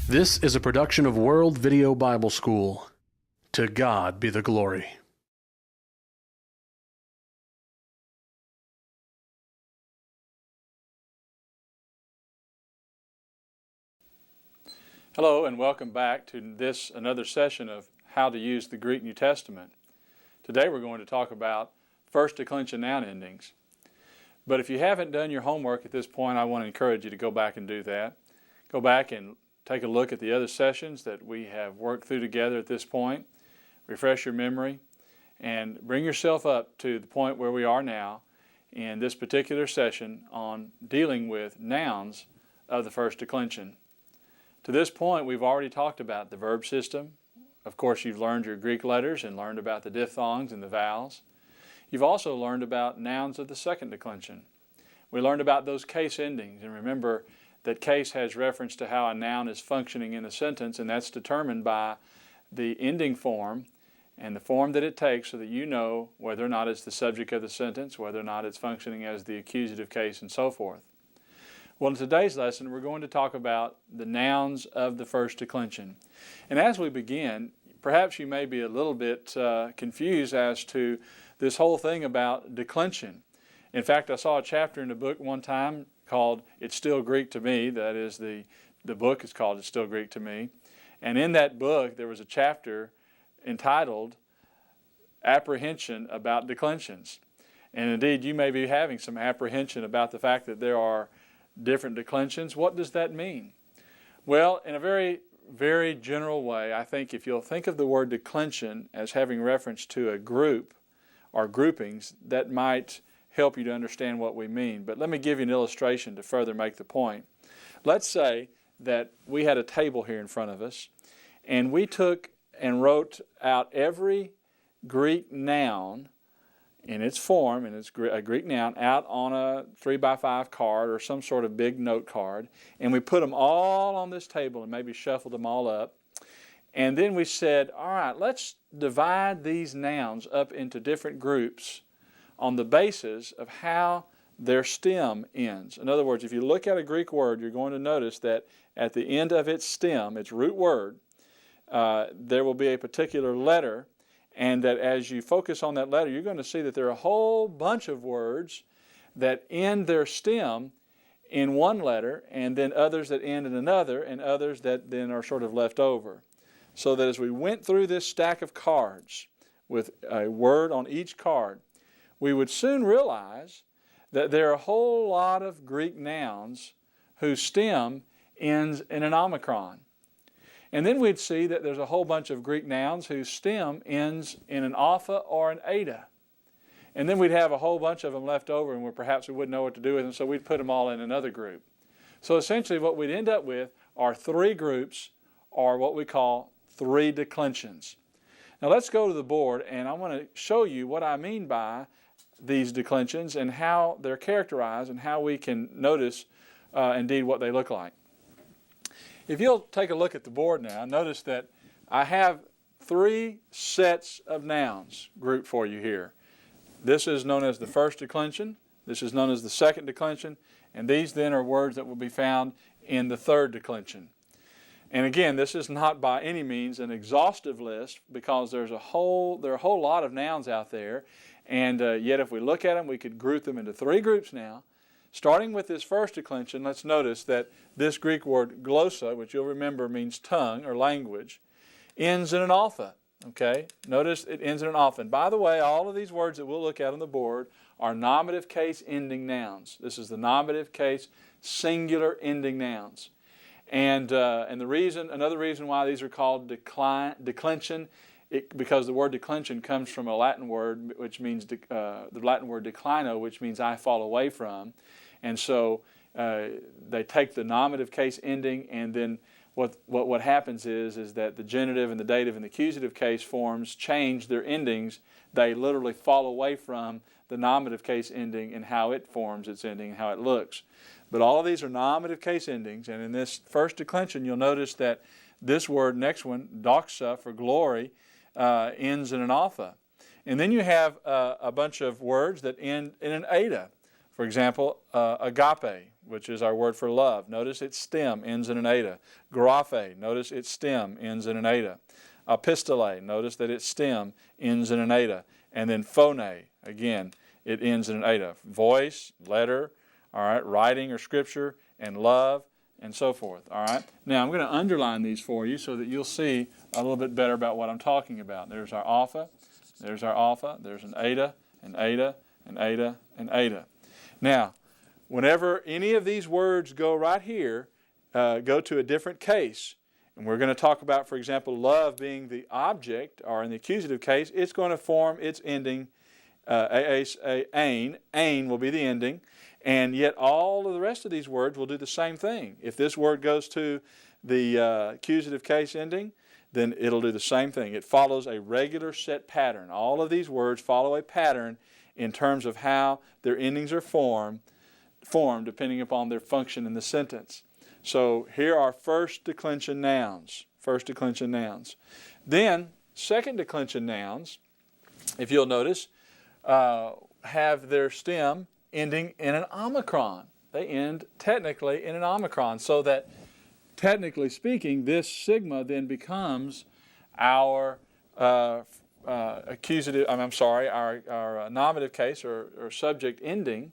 This is a production of World Video Bible School. To God be the glory. Hello and welcome back to another session of how to use the Greek New Testament. Today we're going to talk about first declension noun endings. But if you haven't done your homework at this point, I want to encourage you to go back and do that. Go back and take a look at the other sessions that we have worked through together at this point. Refresh your memory and bring yourself up to the point where we are now in this particular session on dealing with nouns of the first declension. To this point, we've already talked about the verb system. Of course, you've learned your Greek letters and learned about the diphthongs and the vowels. You've also learned about nouns of the second declension. We learned about those case endings, and remember that case has reference to how a noun is functioning in the sentence, and that's determined by the ending form and the form that it takes so that you know whether or not it's the subject of the sentence, whether or not it's functioning as the accusative case, and so forth. Well, in today's lesson, we're going to talk about the nouns of the first declension. And as we begin, perhaps you may be a little bit confused as to this whole thing about declension. In fact, I saw a chapter in the book one time called It's Still Greek to Me. That is, the book is called It's Still Greek to Me. And in that book, there was a chapter entitled Apprehension about Declensions. And indeed, you may be having some apprehension about the fact that there are different declensions. What does that mean? Well, in a very, very general way, I think if you'll think of the word declension as having reference to a group or groupings, that might help you to understand what we mean. But let me give you an illustration to further make the point. Let's say that we had a table here in front of us, and we took and wrote out every Greek noun in its form, and it's a Greek noun, out on a 3x5 card or some sort of big note card, and we put them all on this table and maybe shuffled them all up. And then we said, all right, let's divide these nouns up into different groups on the basis of how their stem ends. In other words, if you look at a Greek word, you're going to notice that at the end of its stem, its root word, there will be a particular letter, and that as you focus on that letter, you're going to see that there are a whole bunch of words that end their stem in one letter, and then others that end in another, and others that then are sort of left over. So that as we went through this stack of cards with a word on each card, we would soon realize that there are a whole lot of Greek nouns whose stem ends in an omicron. And then we'd see that there's a whole bunch of Greek nouns whose stem ends in an alpha or an eta. And then we'd have a whole bunch of them left over, and perhaps we wouldn't know what to do with them, so we'd put them all in another group. So essentially what we'd end up with are three groups, or what we call three declensions. Now let's go to the board, and I want to show you what I mean by these declensions and how they're characterized and how we can notice indeed what they look like. If you'll take a look at the board now, notice that I have three sets of nouns grouped for you here. This is known as the first declension, this is known as the second declension, and these then are words that will be found in the third declension. And again, this is not by any means an exhaustive list, because there are a whole lot of nouns out there, and yet if we look at them, we could group them into three groups now. Starting with this first declension, let's notice that this Greek word glossa, which you'll remember means tongue or language, ends in an alpha. Okay? Notice it ends in an alpha. And by the way, all of these words that we'll look at on the board are nominative case ending nouns. This is the nominative case singular ending nouns. And another reason why these are called declension, because the word declension comes from a Latin word which means the Latin word declino, which means I fall away from, and so they take the nominative case ending, and then what happens is that the genitive and the dative and the accusative case forms change their endings. They literally fall away from the nominative case ending and how it forms its ending and how it looks. But all of these are nominative case endings, and in this first declension, you'll notice that this word, next one, doxa, for glory, ends in an alpha. And then you have a bunch of words that end in an eta. For example, agape, which is our word for love. Notice its stem ends in an eta. Graphe, notice its stem ends in an eta. Epistole, notice that its stem ends in an eta. And then phone, again, it ends in an eta. Voice, letter, all right, writing or scripture, and love, and so forth, all right? Now, I'm going to underline these for you so that you'll see a little bit better about what I'm talking about. There's our alpha, there's an eta, an eta, an eta, an eta. Now, whenever any of these words go right here, go to a different case, and we're going to talk about, for example, love being the object, or in the accusative case, it's going to form its ending, ain. Ain will be the ending, and yet all of the rest of these words will do the same thing. If this word goes to the accusative case ending, then it'll do the same thing. It follows a regular set pattern. All of these words follow a pattern in terms of how their endings are formed depending upon their function in the sentence. So here are first declension nouns. First declension nouns. Then second declension nouns, if you'll notice, have their stem ending in an omicron. They end technically in an omicron, so that technically speaking, this sigma then becomes our accusative. Our nominative case or subject ending,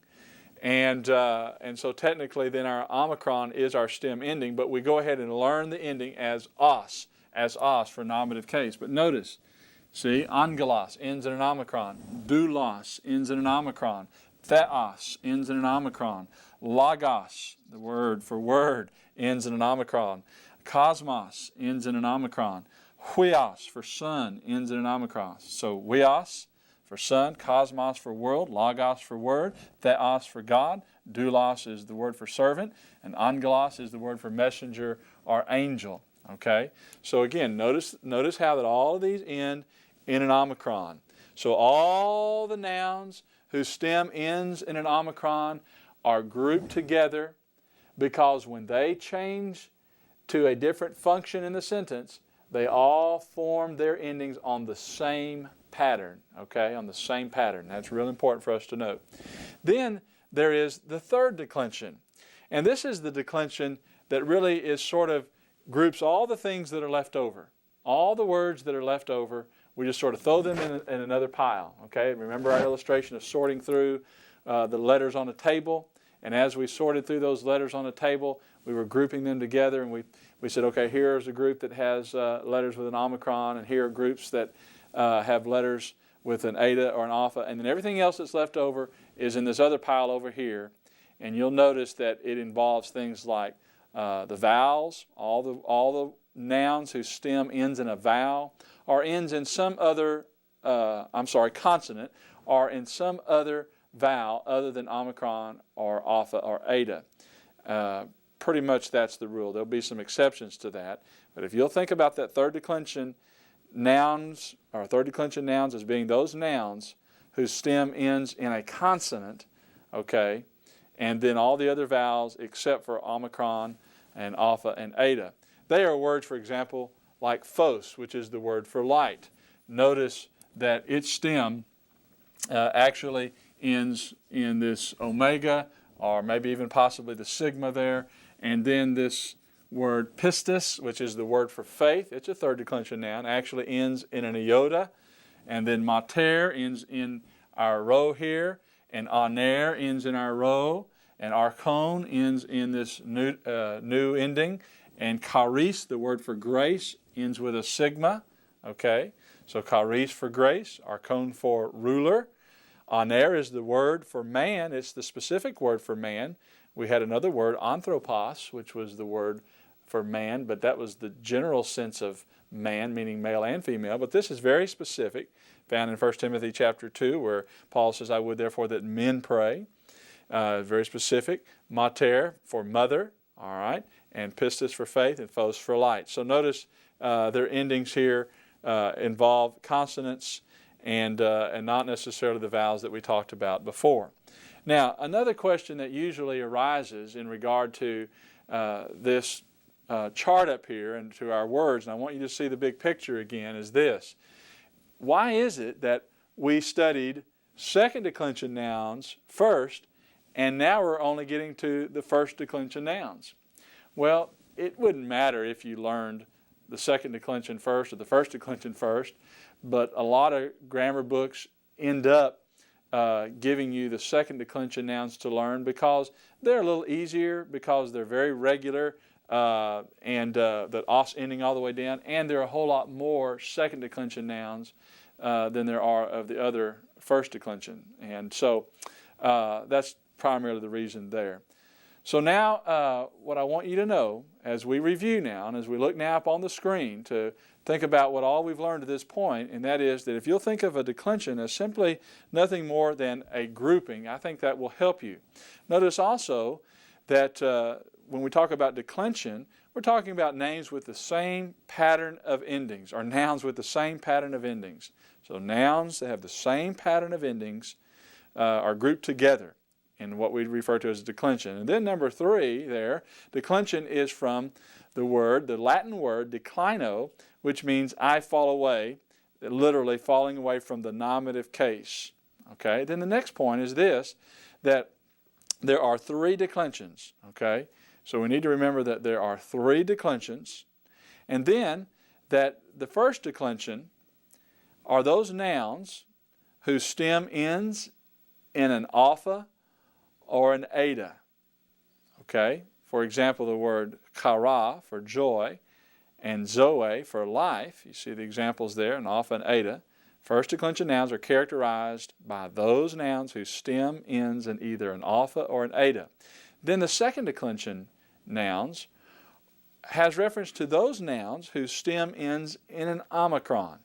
and so technically then our omicron is our stem ending. But we go ahead and learn the ending as os for nominative case. But notice, see, angelos ends in an omicron. Doulos ends in an omicron. Theos ends in an omicron. Logos, the word for word, ends in an omicron. Cosmos ends in an omicron. Huios for son ends in an omicron. So huios for son, cosmos for world, logos for word, theos for God, doulos is the word for servant, and angelos is the word for messenger or angel. Okay? So again, notice how that all of these end in an omicron. So all the nouns whose stem ends in an omicron are grouped together because when they change to a different function in the sentence, they all form their endings on the same pattern, okay, on the same pattern. That's really important for us to note. Then there is the third declension, and this is the declension that really is sort of groups all the things that are left over. All the words that are left over, we just sort of throw them in another pile, okay? Remember our illustration of sorting through the letters on a table, and as we sorted through those letters on a table, we were grouping them together, and we said, okay, here's a group that has letters with an omicron, and here are groups that have letters with an eta or an alpha, and then everything else that's left over is in this other pile over here. And you'll notice that it involves things like the vowels, all the nouns whose stem ends in a vowel or ends in some other, consonant, or in some other vowel other than omicron or alpha or eta. Pretty much that's the rule. There'll be some exceptions to that. But if you'll think about that third declension nouns, or third declension nouns as being those nouns whose stem ends in a consonant, okay, and then all the other vowels except for omicron and alpha and eta. They are words, for example, like phos, which is the word for light. Notice that its stem actually ends in this omega, or maybe even possibly the sigma there, and then this word pistis, which is the word for faith, it's a third declension noun, actually ends in an iota, and then mater ends in our row here, and aner ends in our row, and archon ends in this new ending, and charis, the word for grace, ends with a sigma, okay? So charis for grace, archon for ruler. Aner is the word for man, it's the specific word for man. We had another word, anthropos, which was the word for man, but that was the general sense of man, meaning male and female. But this is very specific, found in 1 Timothy chapter 2, where Paul says, I would therefore that men pray. Very specific. Mater for mother, all right, and pistis for faith, and phos for light. So notice their endings here involve consonants and not necessarily the vowels that we talked about before. Now, another question that usually arises in regard to this chart up here and to our words, and I want you to see the big picture again, is this. Why is it that we studied second declension nouns first And now we're only getting to the first declension nouns. Well, it wouldn't matter if you learned the second declension first or the first declension first, but a lot of grammar books end up giving you the second declension nouns to learn because they're a little easier, because they're very regular, and the os ending all the way down, and there are a whole lot more second declension nouns than there are of the other first declension. And so that's primarily the reason there. So now what I want you to know as we review now and as we look now up on the screen to think about what all we've learned to this point, and that is that if you'll think of a declension as simply nothing more than a grouping, I think that will help you. Notice also that when we talk about declension, we're talking about names with the same pattern of endings, or nouns with the same pattern of endings. So nouns that have the same pattern of endings are grouped together in what we refer to as declension. And then number 3 there, declension is from the Latin word declino, which means I fall away, literally falling away from the nominative case. Okay. Then the next point is this, that there are 3 declensions. Okay. So we need to remember that there are 3 declensions, and then that the first declension are those nouns whose stem ends in an alpha or an eta. Okay? For example, the word chara for joy and zoe for life. You see the examples there, an alpha and eta. First declension nouns are characterized by those nouns whose stem ends in either an alpha or an eta. Then the second declension nouns has reference to those nouns whose stem ends in an omicron.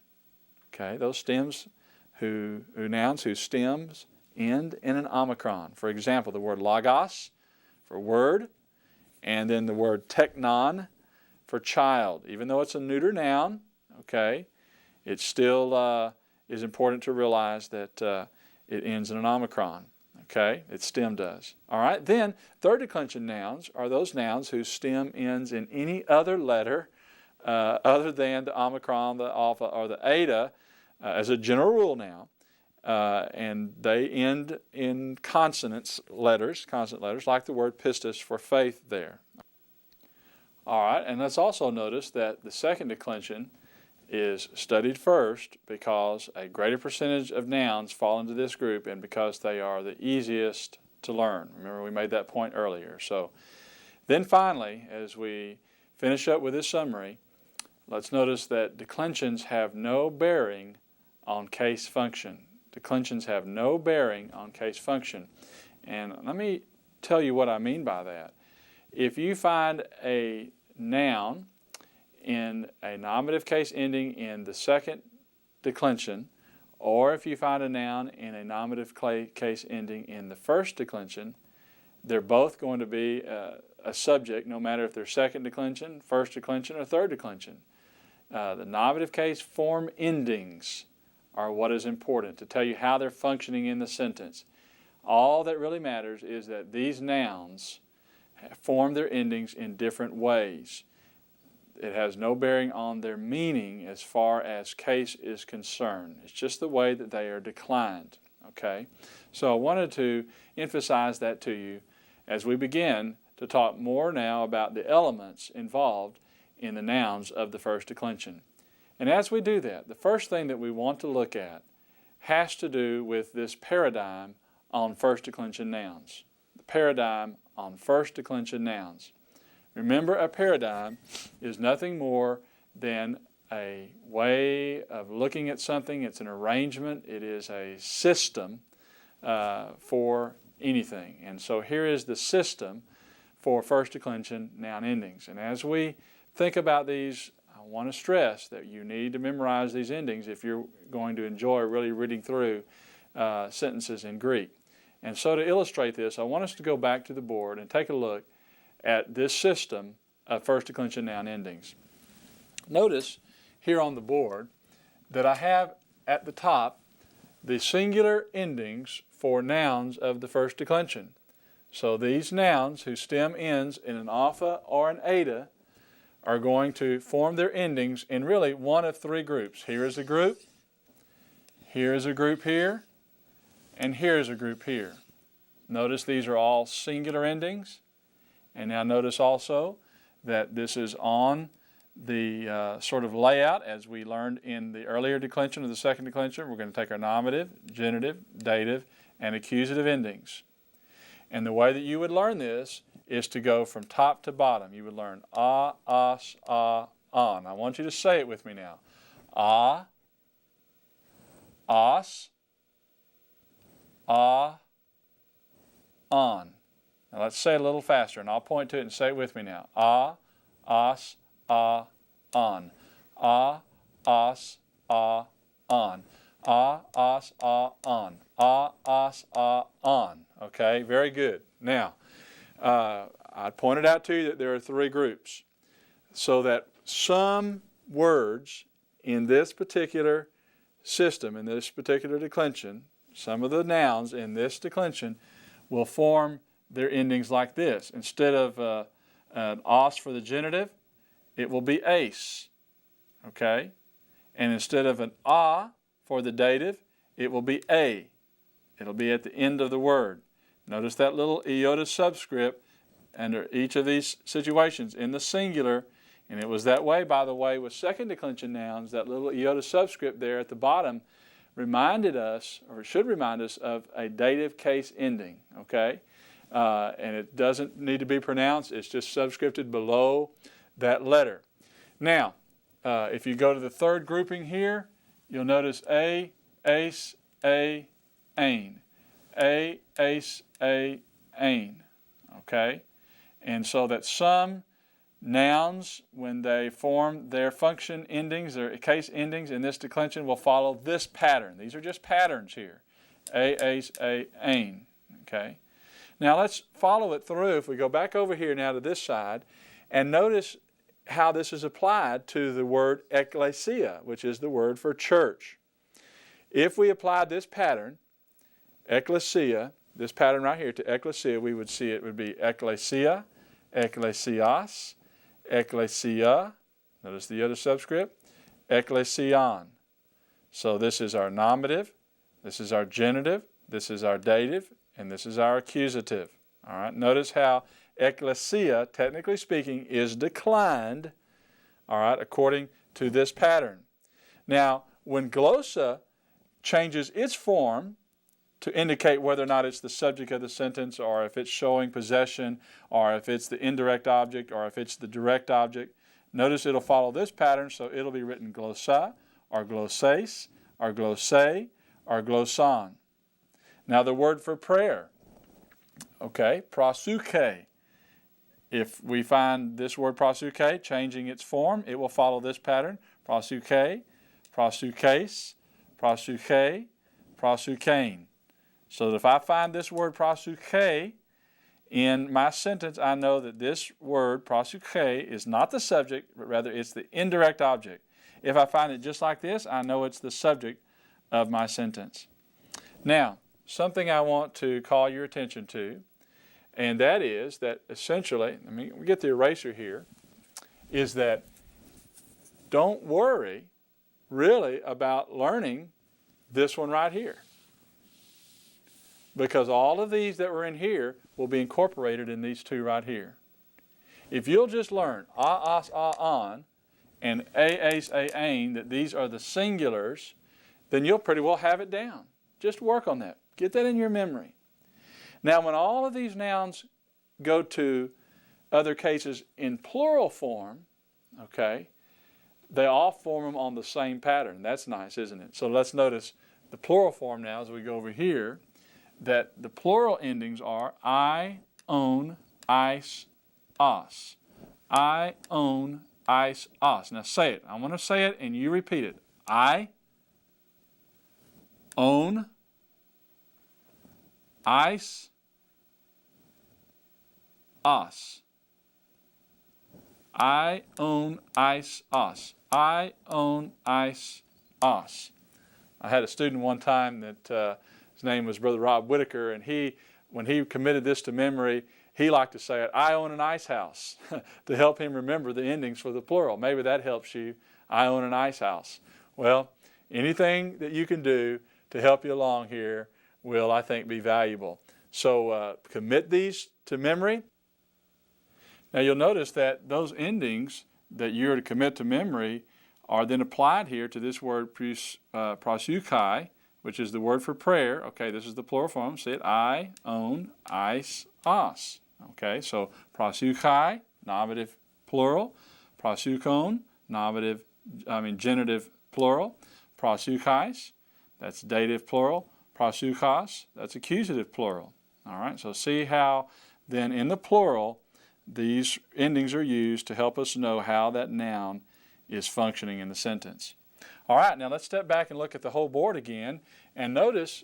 Okay, those nouns whose stems end in an omicron. For example, the word logos for word, and then the word teknon for child. Even though it's a neuter noun, okay, it still is important to realize that it ends in an omicron. Okay, its stem does. All right, then third declension nouns are those nouns whose stem ends in any other letter other than the omicron, the alpha, or the eta, as a general rule now. And they end in consonant letters like the word pistis for faith there. All right, and let's also notice that the second declension is studied first because a greater percentage of nouns fall into this group and because they are the easiest to learn. Remember, we made that point earlier. So then finally, as we finish up with this summary, let's notice that declensions have no bearing on case function. Declensions have no bearing on case function. And let me tell you what I mean by that. If you find a noun in a nominative case ending in the second declension, or if you find a noun in a nominative case ending in the first declension, they're both going to be a subject, no matter if they're second declension, first declension, or third declension. The nominative case form endings are what is important to tell you how they're functioning in the sentence. All that really matters is that these nouns form their endings in different ways. It has no bearing on their meaning as far as case is concerned. It's just the way that they are declined. Okay? So I wanted to emphasize that to you as we begin to talk more now about the elements involved in the nouns of the first declension. And as we do that, the first thing that we want to look at has to do with this paradigm on first declension nouns. The paradigm on first declension nouns. Remember, a paradigm is nothing more than a way of looking at something. It's an arrangement. It is a system for anything. And so here is the system for first declension noun endings. And as we think about these, I want to stress that you need to memorize these endings if you're going to enjoy really reading through sentences in Greek. And so to illustrate this, I want us to go back to the board and take a look at this system of first declension noun endings. Notice here on the board that I have at the top the singular endings for nouns of the first declension. So these nouns whose stem ends in an alpha or an eta are going to form their endings in really one of 3 groups. Here is a group, here is a group here, and here is a group here. Notice these are all singular endings. And now notice also that this is on the sort of layout as we learned in the earlier declension or the second declension. We're going to take our nominative, genitive, dative, and accusative endings. And the way that you would learn this is to go from top to bottom. You would learn ah, as, ah, on. I want you to say it with me now. Ah, as, ah, on. Now let's say it a little faster, and I'll point to it and say it with me now. Ah, as, ah, on. Ah, as, ah, on. Ah, as, ah, on. Ah, as, ah, on. Okay, very good. Now, I pointed out to you that there are three groups, so that some words in this particular system, in this particular declension, some of the nouns in this declension will form their endings like this. Instead of an os for the genitive, it will be ace, okay? And instead of an a for the dative, it will be a. It'll be at the end of the word. Notice that little iota subscript under each of these situations in the singular, and it was that way, by the way, with second declension nouns. That little iota subscript there at the bottom reminded us, or should remind us, of a dative case ending, okay? And it doesn't need to be pronounced. It's just subscripted below that letter. Now, if you go to the third grouping here, you'll notice a, ace, a, ain. A, ace, a, ain. Okay? And so that some nouns, when they form their function endings, their case endings in this declension, will follow this pattern. These are just patterns here. A, ace, a, ain. Okay? Now let's follow it through. If we go back over here now to this side, and notice how this is applied to the word ecclesia, which is the word for church. If we applied this pattern, ecclesia, this pattern right here to ecclesia, we would see it would be ecclesia, ecclesias, ecclesia, notice the other subscript, ecclesion. So this is our nominative, this is our genitive, this is our dative, and this is our accusative. All right, notice how ecclesia, technically speaking, is declined, all right, according to this pattern. Now, when glossa changes its form to indicate whether or not it's the subject of the sentence, or if it's showing possession, or if it's the indirect object, or if it's the direct object, notice it'll follow this pattern, so it'll be written glossa, or glosses, or glosse, or glosson. Now the word for prayer, okay, proseuche. If we find this word proseuche changing its form, it will follow this pattern, proseuche, proseuches, proseuche, proseuchein. So that if I find this word proseuche in my sentence, I know that this word proseuche is not the subject, but rather it's the indirect object. If I find it just like this, I know it's the subject of my sentence. Now, something I want to call your attention to, and that is that essentially, we get the eraser here, is that don't worry really about learning this one right here, because all of these that were in here will be incorporated in these two right here. If you'll just learn a, as, a, on, and a, ace, a, ain, that these are the singulars, then you'll pretty well have it down. Just work on that. Get that in your memory. Now, when all of these nouns go to other cases in plural form, okay, they all form them on the same pattern. That's nice, isn't it? So let's notice the plural form now as we go over here, that the plural endings are I, own, ice, os. I, own, ice, os. Now say it. I want to say it and you repeat it. I, own, ice, os. I, own, ice, os. I, own, ice, os. I had a student one time that his name was Brother Rob Whitaker, and when he committed this to memory, he liked to say it, I own an ice house, to help him remember the endings for the plural. Maybe that helps you. I own an ice house. Well, anything that you can do to help you along here will, I think, be valuable. So commit these to memory. Now you'll notice that those endings that you're to commit to memory are then applied here to this word proseuchai, which is the word for prayer. Okay, this is the plural form. See it? I, own, eis, os. Okay, so proseuchai, nominative plural. Proseukon, genitive plural. Proseuchais, that's dative plural. Proseuchos, that's accusative plural. All right, so see how then in the plural these endings are used to help us know how that noun is functioning in the sentence. All right, now let's step back and look at the whole board again and notice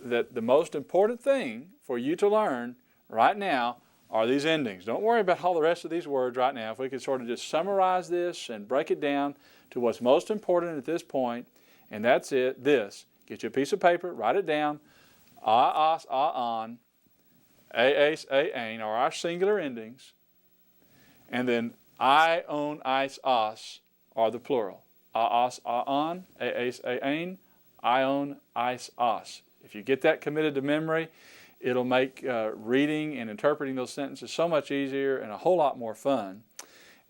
that the most important thing for you to learn right now are these endings. Don't worry about all the rest of these words right now. If we could sort of just summarize this and break it down to what's most important at this point, and that's it, this. Get you a piece of paper, write it down. A, os, a, on, eis, ain are our singular endings. And then I, own, eis, os are the plural. A, os, a, on, eis, ain, I, own, eis, os. If you get that committed to memory, it'll make reading and interpreting those sentences so much easier and a whole lot more fun.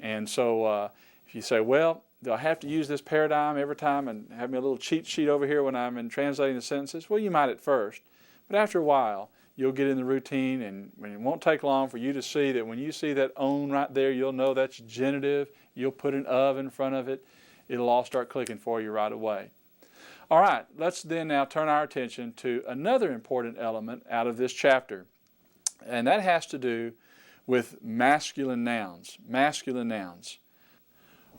And so if you say, well, do I have to use this paradigm every time and have me a little cheat sheet over here when I'm translating the sentences? Well, you might at first, but after a while, you'll get in the routine, and it won't take long for you to see that when you see that own right there, you'll know that's genitive. You'll put an of in front of it. It'll all start clicking for you right away. All right, let's then now turn our attention to another important element out of this chapter, and that has to do with masculine nouns. Masculine nouns.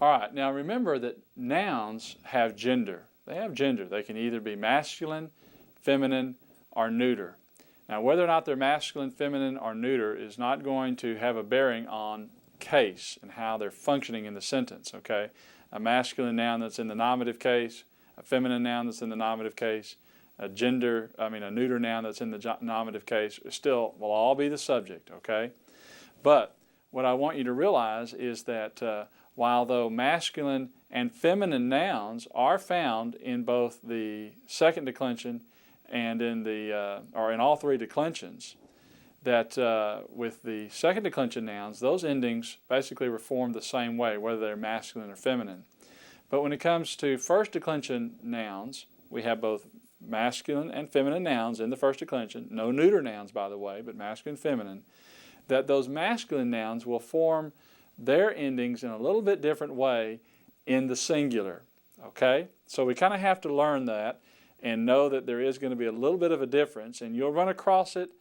All right, now remember that nouns have gender. They have gender. They can either be masculine, feminine, or neuter. Now, whether or not they're masculine, feminine, or neuter is not going to have a bearing on case and how they're functioning in the sentence, okay? A masculine noun that's in the nominative case, a feminine noun that's in the nominative case, a neuter noun that's in the nominative case still will all be the subject, okay? But what I want you to realize is that while though masculine and feminine nouns are found in both the second declension and in all three declensions, that with the second declension nouns, those endings basically were formed the same way, whether they're masculine or feminine. But when it comes to first declension nouns, we have both masculine and feminine nouns in the first declension, no neuter nouns, by the way, but masculine and feminine, that those masculine nouns will form their endings in a little bit different way in the singular, okay? So we kind of have to learn that and know that there is going to be a little bit of a difference, and you'll run across it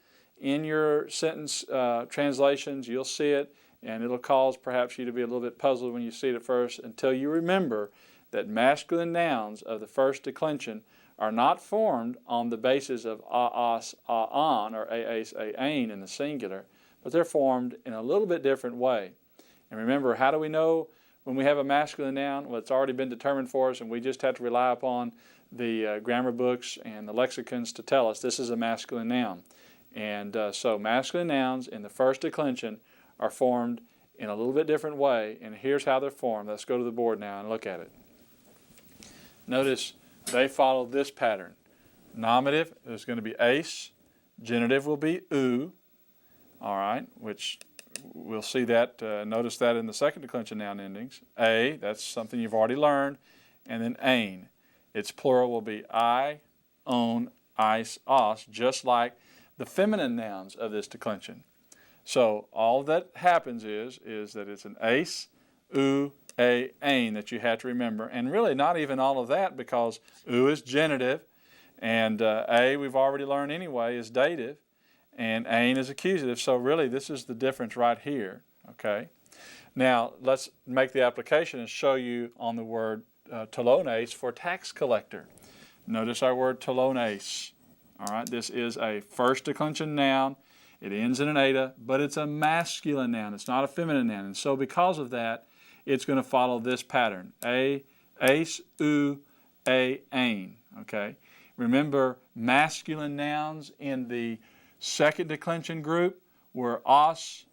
in your sentence translations. You'll see it, and it'll cause perhaps you to be a little bit puzzled when you see it at first until you remember that masculine nouns of the first declension are not formed on the basis of a, os, a, on, or eis, ain in the singular, but they're formed in a little bit different way. And remember, how do we know when we have a masculine noun? Well, it's already been determined for us, and we just have to rely upon the grammar books and the lexicons to tell us this is a masculine noun. And so masculine nouns in the first declension are formed in a little bit different way, and here's how they're formed. Let's go to the board now and look at it. Notice they follow this pattern. Nominative is going to be eis. Genitive will be u, all right, which we'll see that, notice that in the second declension noun endings. A, that's something you've already learned, and then ain. Its plural will be I, own, eis, os, just like the feminine nouns of this declension. So all that happens is that it's an eis, u, a, ain that you have to remember, and really not even all of that, because u is genitive, and a we've already learned anyway is dative, and ain is accusative. So really this is the difference right here, okay? Now let's make the application and show you on the word telones for tax collector. Notice our word telones. All right, this is a first declension noun. It ends in an eta, but it's a masculine noun. It's not a feminine noun. And so because of that, it's going to follow this pattern. A, eis, u, a, ain. Okay? Remember, masculine nouns in the second declension group were os,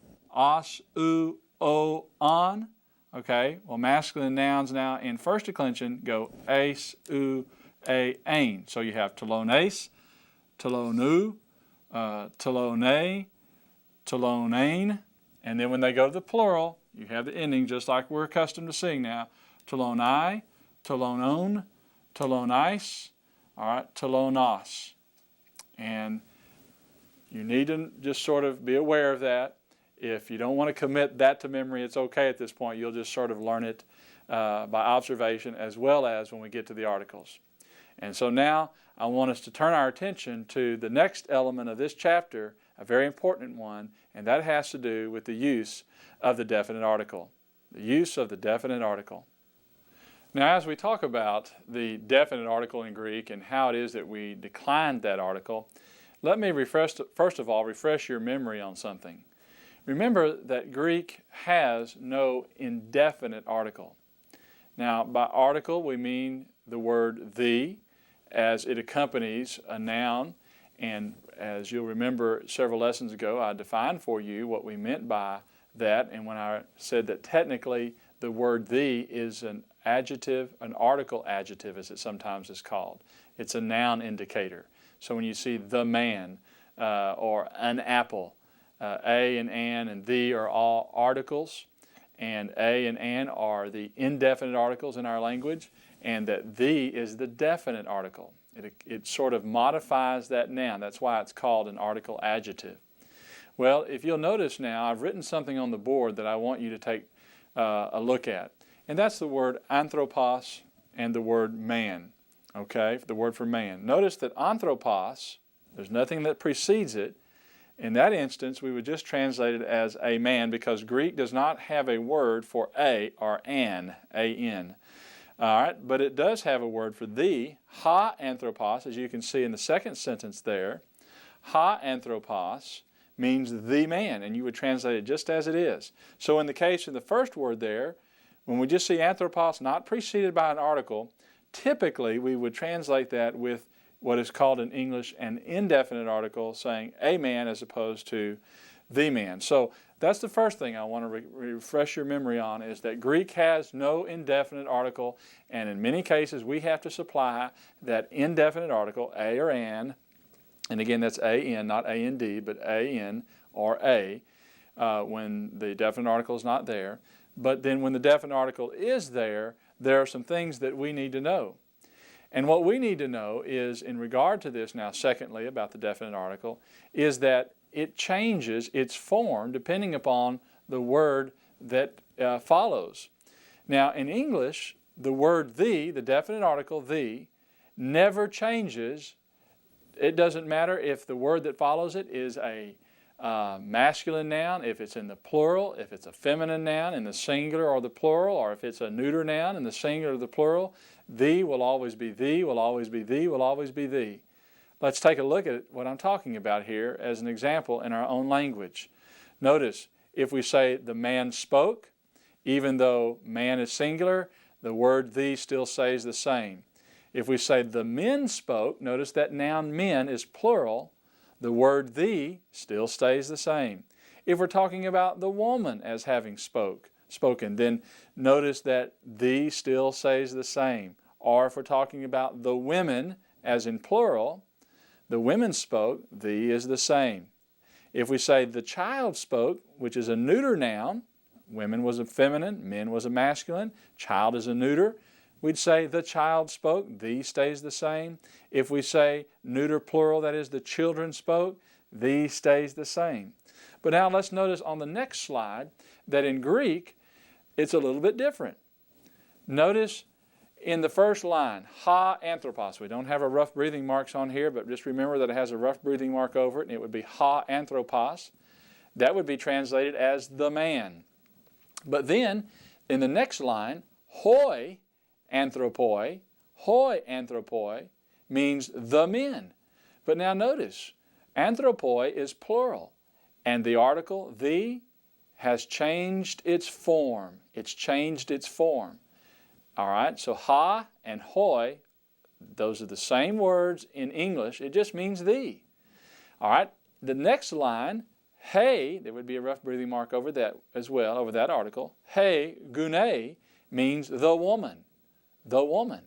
u, o, on. Okay? Well, masculine nouns now in first declension go eis, u, a, ain. So you have telones, telonu, telone, telonain, and then when they go to the plural, you have the ending just like we're accustomed to seeing now. Telonai, telonon, telonais, all right, telonos. And you need to just sort of be aware of that. If you don't want to commit that to memory, it's okay at this point. You'll just sort of learn it by observation as well as when we get to the articles. And so now I want us to turn our attention to the next element of this chapter, a very important one, and that has to do with the use of the definite article. The use of the definite article. Now, as we talk about the definite article in Greek and how it is that we declined that article, let me first of all refresh your memory on something. Remember that Greek has no indefinite article. Now, by article we mean the word the, as it accompanies a noun, and as you'll remember several lessons ago, I defined for you what we meant by that, and when I said that technically the word the is an adjective, an article adjective as it sometimes is called. It's a noun indicator. So when you see the man or an apple, a and an and the are all articles, and a and an are the indefinite articles in our language, and that the is the definite article. It sort of modifies that noun. That's why it's called an article adjective. Well, if you'll notice now, I've written something on the board that I want you to take a look at, and that's the word anthropos and the word man. Okay, the word for man. Notice that anthropos, there's nothing that precedes it. In that instance, we would just translate it as a man because Greek does not have a word for a or an, A-N. All right, but it does have a word for the, ha anthropos, as you can see in the second sentence there. Ha anthropos means the man, and you would translate it just as it is. So in the case of the first word there, when we just see anthropos not preceded by an article, typically we would translate that with what is called in English an indefinite article, saying a man as opposed to the man. So that's the first thing I want to refresh your memory on, is that Greek has no indefinite article, and in many cases we have to supply that indefinite article, a or an, and again that's a-n, not a-n-d, but a-n or a, when the definite article is not there. But then when the definite article is there, there are some things that we need to know. And what we need to know is, in regard to this now, secondly, about the definite article, is that it changes its form depending upon the word that follows. Now, in English, the word the definite article the, never changes. It doesn't matter if the word that follows it is a masculine noun, if it's in the plural, if it's a feminine noun in the singular or the plural, or if it's a neuter noun in the singular or the plural. The will always be the, will always be the, will always be the. Let's take a look at what I'm talking about here as an example in our own language. Notice, if we say the man spoke, even though man is singular, the word the still stays the same. If we say the men spoke, notice that noun men is plural, the word the still stays the same. If we're talking about the woman as having spoken, then notice that the still stays the same. Or if we're talking about the women as in plural, the women spoke, the is the same. If we say the child spoke, which is a neuter noun, women was a feminine, men was a masculine, child is a neuter, we'd say the child spoke, the stays the same. If we say neuter plural, that is the children spoke, the stays the same. But now let's notice on the next slide that in Greek, it's a little bit different. Notice in the first line, ha anthropos. We don't have our rough breathing marks on here, but just remember that it has a rough breathing mark over it, and it would be ha anthropos. That would be translated as the man. But then, in the next line, hoi anthropoi means the men. But now notice, anthropoi is plural, and the article, the, has changed its form. It's changed its form. All right, so ha and hoi, those are the same words in English. It just means the. All right, the next line, hey, there would be a rough breathing mark over that as well, over that article. Hey, gune, means the woman. The woman.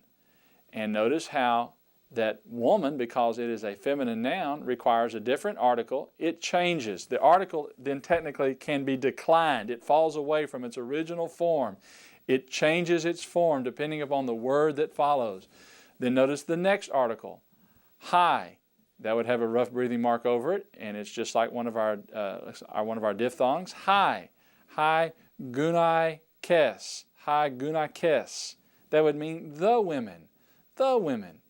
And notice how that woman, because it is a feminine noun, requires a different article. It changes. The article then technically can be declined. It falls away from its original form. It changes its form depending upon the word that follows. Then notice the next article, high. That would have a rough breathing mark over it, and it's just like one of our diphthongs. High, high gunai kes, high gunai kes. That would mean the women, the women.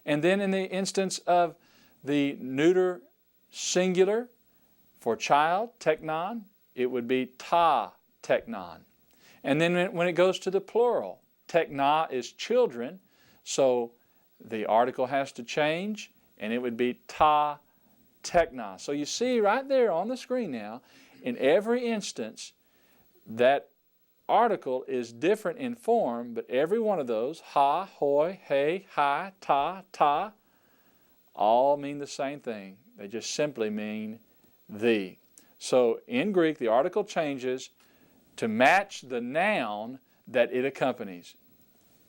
And then in the instance of the neuter singular for child, teknon, it would be ta teknon. And then when it goes to the plural, tekna is children, so the article has to change, and it would be ta tekna. So you see right there on the screen now, in every instance, that article is different in form, but every one of those, ha, hoi, hey, hi, ta, all mean the same thing. They just simply mean the. So in Greek, the article changes to match the noun that it accompanies.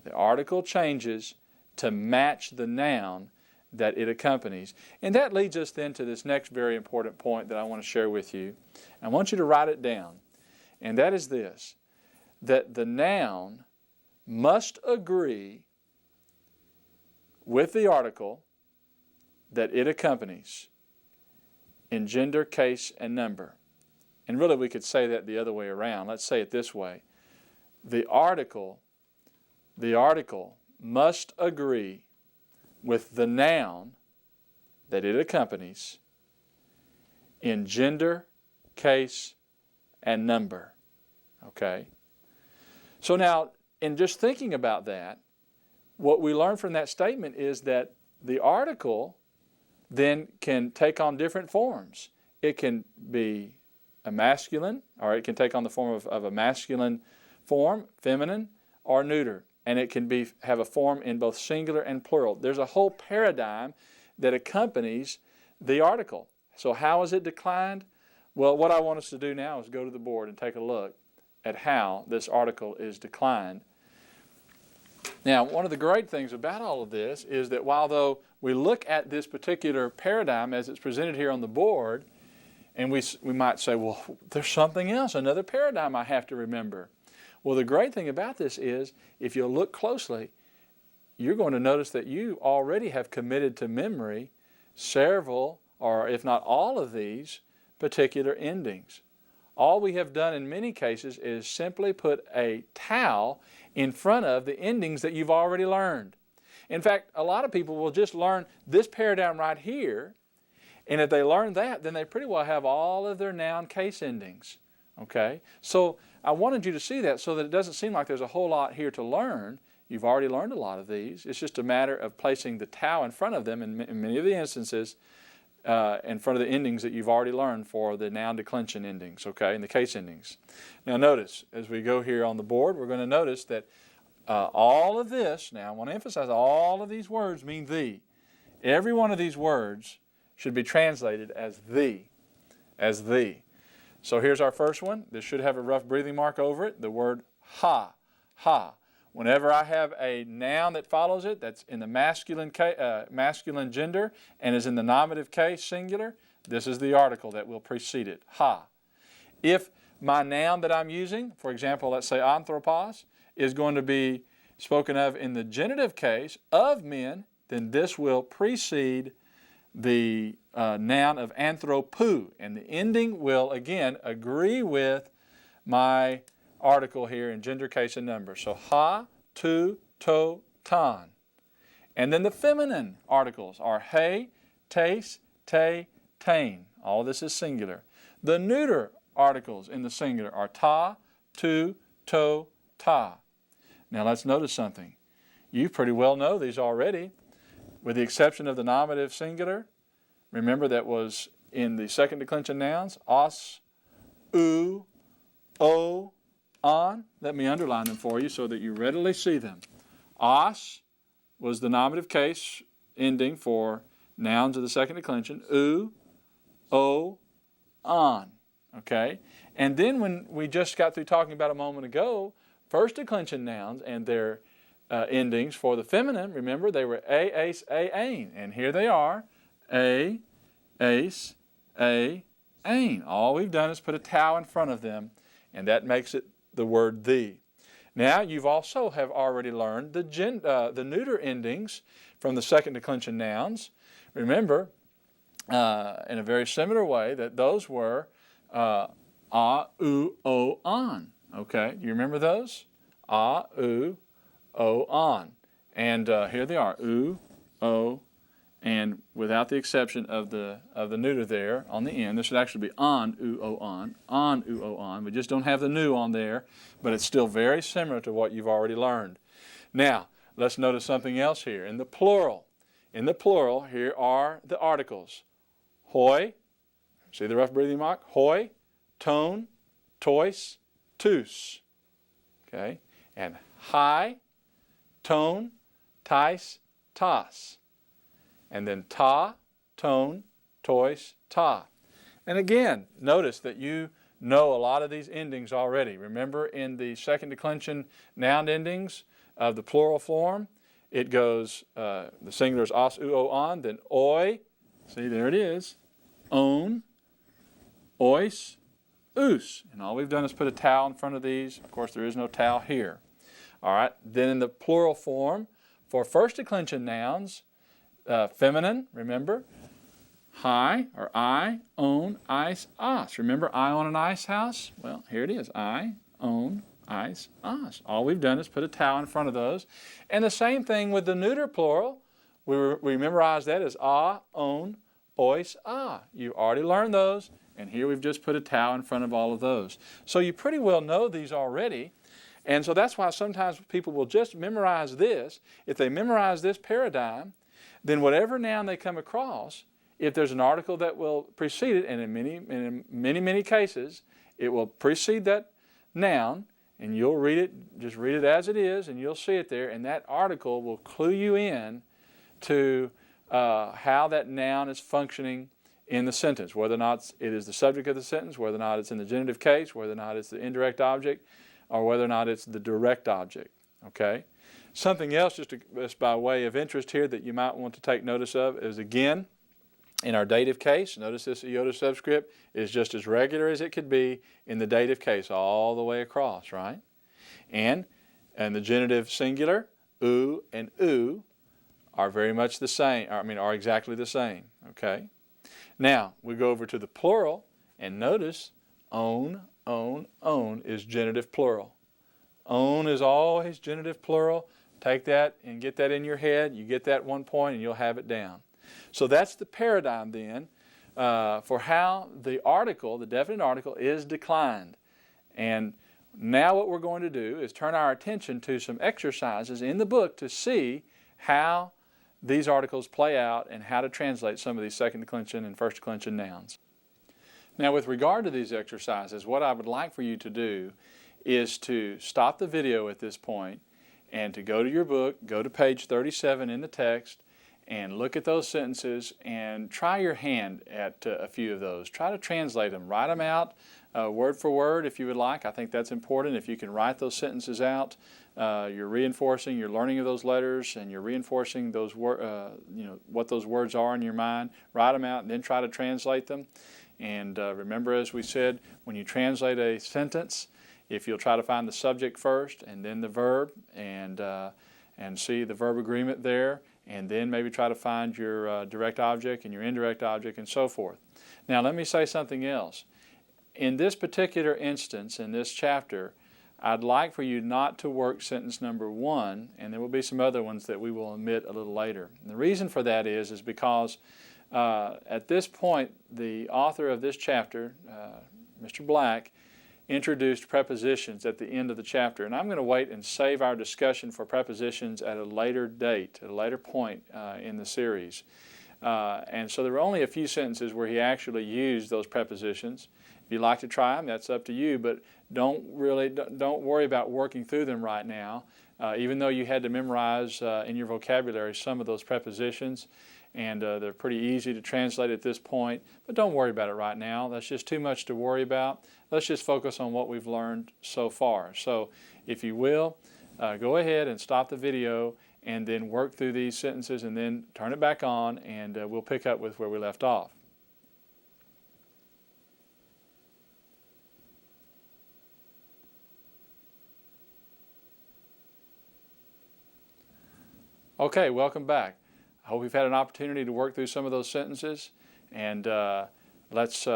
The article changes to match the noun that it accompanies. And that leads us then to this next very important point that I want to share with you. I want you to write it down. And that is this, that the noun must agree with the article that it accompanies in gender, case, and number. And really we could say that the other way around. Let's say it this way. The article must agree with the noun that it accompanies in gender, case, and number. Okay? So now, in just thinking about that, what we learn from that statement is that the article then can take on different forms. It can be a masculine, or it can take on the form of a masculine form, feminine, or neuter. And it can have a form in both singular and plural. There's a whole paradigm that accompanies the article. So how is it declined? Well, what I want us to do now is go to the board and take a look at how this article is declined. Now, one of the great things about all of this is that while though we look at this particular paradigm as it's presented here on the board, and we might say, well, there's something else, another paradigm I have to remember. Well, the great thing about this is, if you look closely, you're going to notice that you already have committed to memory several, or if not all of these particular endings. All we have done in many cases is simply put a tau in front of the endings that you've already learned. In fact, a lot of people will just learn this paradigm right here, and if they learn that, then they pretty well have all of their noun case endings. Okay? So I wanted you to see that so that it doesn't seem like there's a whole lot here to learn. You've already learned a lot of these. It's just a matter of placing the tau in front of them in many of the instances, in front of the endings that you've already learned for the noun declension endings, okay, and the case endings. Now notice, as we go here on the board, we're going to notice that all of this, now I want to emphasize, all of these words mean thee. Every one of these words should be translated as thee, as thee. So here's our first one. This should have a rough breathing mark over it, the word ha, ha. Whenever I have a noun that follows it that's in the masculine gender and is in the nominative case, singular, this is the article that will precede it, ha. If my noun that I'm using, for example, let's say anthropos, is going to be spoken of in the genitive case of men, then this will precede the noun of anthropou, and the ending will again agree with my article here in gender, case, and number. So ha, tu, to, tan. And then the feminine articles are he, tes, te, tain. All this is singular. The neuter articles in the singular are ta, tu, to, ta. Now let's notice something. You pretty well know these already. With the exception of the nominative singular, remember that was in the second declension nouns, os, u, o, on. Let me underline them for you so that you readily see them. Os was the nominative case ending for nouns of the second declension. U, o, on. Okay? And then when we just got through talking about a moment ago, first declension nouns and their endings for the feminine, remember, they were a, ace, a, ain. And here they are, a, ace, a, ain. All we've done is put a tau in front of them, and that makes it the word the. Now, you've also have already learned the neuter endings from the second declension nouns. Remember, in a very similar way, that those were a, u, o, an. Okay, do you remember those? A, u, o, an. And here they are, u, o, and without the exception of the neuter there on the end. This would actually be on, u, o, on, u, o, on. We just don't have the nu on there, but it's still very similar to what you've already learned. Now, let's notice something else here. In the plural, here are the articles. Hoi, see the rough breathing mark? Hoi, tone, tois, tus. Okay, and hi, tone, tais, tas. And then ta, tone, tois, ta. And again, notice that you know a lot of these endings already. Remember in the second declension noun endings of the plural form, it goes, the singular is os, u, o, on, then oi, see there it is, own, ois, us. And all we've done is put a tau in front of these. Of course, there is no tau here. All right, then in the plural form, for first declension nouns, feminine, remember, hi, or I, own, ice, os. Remember I own an ice house? Well, here it is, I, own, ice, os. All we've done is put a tau in front of those. And the same thing with the neuter plural. We memorized that as a, own, ois, a. You've already learned those, and here we've just put a tau in front of all of those. So you pretty well know these already, and so that's why sometimes people will just memorize this. If they memorize this paradigm, then whatever noun they come across, if there's an article that will precede it, and in many cases, it will precede that noun, and you'll read it, just read it as it is, and you'll see it there, and that article will clue you in to how that noun is functioning in the sentence, whether or not it is the subject of the sentence, whether or not it's in the genitive case, whether or not it's the indirect object, or whether or not it's the direct object, okay? Something else, just by way of interest here, that you might want to take notice of is, again, in our dative case, notice this iota subscript is just as regular as it could be in the dative case all the way across, right? And the genitive singular, u and u, are very much the same, are exactly the same, okay? Now, we go over to the plural, and notice own is genitive plural. Own is always genitive plural. Take that and get that in your head. You get that one point and you'll have it down. So that's the paradigm then for how the article, the definite article, is declined. And now what we're going to do is turn our attention to some exercises in the book to see how these articles play out and how to translate some of these second declension and first declension nouns. Now, with regard to these exercises, what I would like for you to do is to stop the video at this point and to go to your book, go to page 37 in the text, and look at those sentences and try your hand at a few of those. Try to translate them. Write them out word for word if you would like. I think that's important. If you can write those sentences out, you're reinforcing your learning of those letters, and you're reinforcing those what those words are in your mind. Write them out and then try to translate them. And remember, as we said, when you translate a sentence, if you'll try to find the subject first and then the verb, and see the verb agreement there, and then maybe try to find your direct object and your indirect object and so forth. Now let me say something else. In this particular instance, in this chapter, I'd like for you not to work sentence number 1, and there will be some other ones that we will omit a little later. And the reason for that is because at this point, the author of this chapter, Mr. Black, introduced prepositions at the end of the chapter, and I'm going to wait and save our discussion for prepositions at a later date, at a later point in the series. And so there were only a few sentences where he actually used those prepositions. If you'd like to try them, that's up to you, but don't worry about working through them right now, even though you had to memorize in your vocabulary some of those prepositions, and they're pretty easy to translate at this point, but don't worry about it right now. That's just too much to worry about. Let's just focus on what we've learned so far. So if you will, go ahead and stop the video and then work through these sentences and then turn it back on, and we'll pick up with where we left off. Okay, welcome back. I hope you've had an opportunity to work through some of those sentences, and let's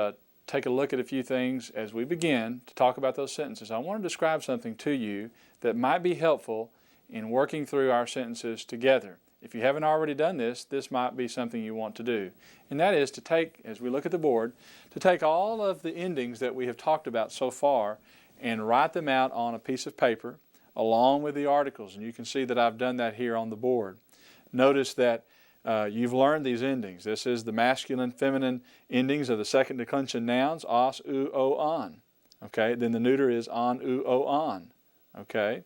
take a look at a few things as we begin to talk about those sentences. I want to describe something to you that might be helpful in working through our sentences together. If you haven't already done this, this might be something you want to do. And that is to take, as we look at the board, to take all of the endings that we have talked about so far and write them out on a piece of paper along with the articles. And you can see that I've done that here on the board. Notice that you've learned these endings. This is the masculine, feminine endings of the second declension nouns, os, u, o, on. Okay, then the neuter is on, u, o, on. Okay,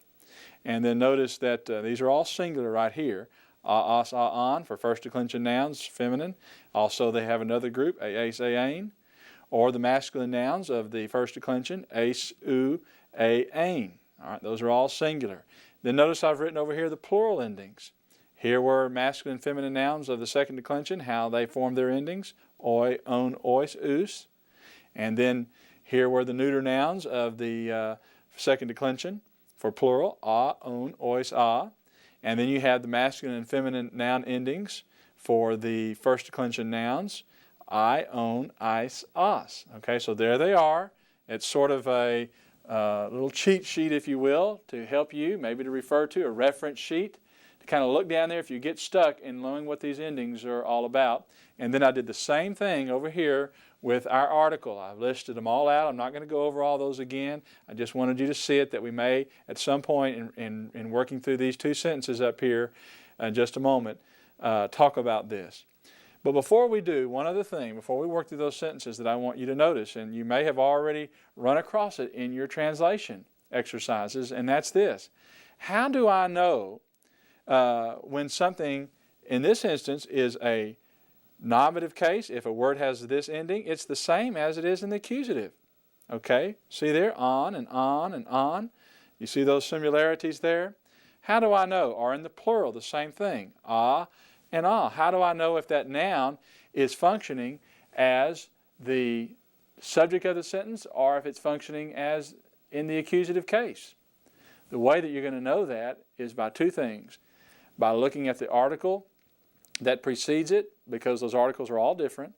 and then notice that these are all singular right here. A, os, a, on for first declension nouns, feminine. Also they have another group, a, ace, a, ain, or the masculine nouns of the first declension, ace, u, a, ain. All right, those are all singular. Then notice I've written over here the plural endings. Here were masculine and feminine nouns of the second declension, how they form their endings, oi, on, ois, us. And then here were the neuter nouns of the second declension for plural, a, on, ois, a. And then you have the masculine and feminine noun endings for the first declension nouns, I, on, ice, us. Okay, so there they are. It's sort of a little cheat sheet, if you will, to help you, maybe to refer to, a reference sheet, to kind of look down there if you get stuck in knowing what these endings are all about. And then I did the same thing over here with our article. I've listed them all out. I'm not going to go over all those again. I just wanted you to see it, that we may at some point in working through these two sentences up here in just a moment talk about this. But before we do, one other thing, before we work through those sentences that I want you to notice, and you may have already run across it in your translation exercises, and that's this. How do I know when something, in this instance, is a nominative case? If a word has this ending, it's the same as it is in the accusative. Okay? See there? On and on and on. You see those similarities there? How do I know? Or in the plural, the same thing. Ah and ah. How do I know if that noun is functioning as the subject of the sentence or if it's functioning as in the accusative case? The way that you're going to know that is by two things. By looking at the article that precedes it, because those articles are all different,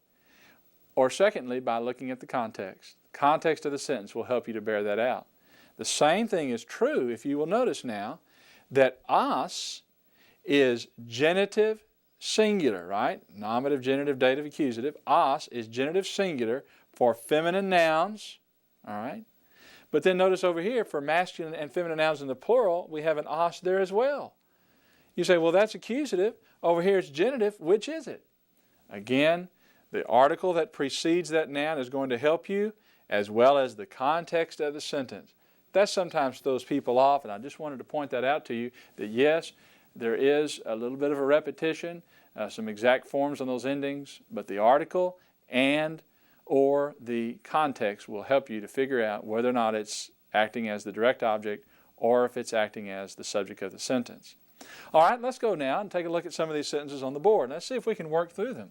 or secondly, by looking at the context. The context of the sentence will help you to bear that out. The same thing is true, if you will notice now, that os is genitive singular, right? Nominative, genitive, dative, accusative. Os is genitive singular for feminine nouns, all right? But then notice over here, for masculine and feminine nouns in the plural, we have an os there as well. You say, well, that's accusative. Over here it's genitive. Which is it? Again, the article that precedes that noun is going to help you, as well as the context of the sentence. That sometimes throws people off, and I just wanted to point that out to you, that yes, there is a little bit of a repetition, some exact forms on those endings, but the article and or the context will help you to figure out whether or not it's acting as the direct object or if it's acting as the subject of the sentence. All right, let's go now and take a look at some of these sentences on the board. Let's see if we can work through them.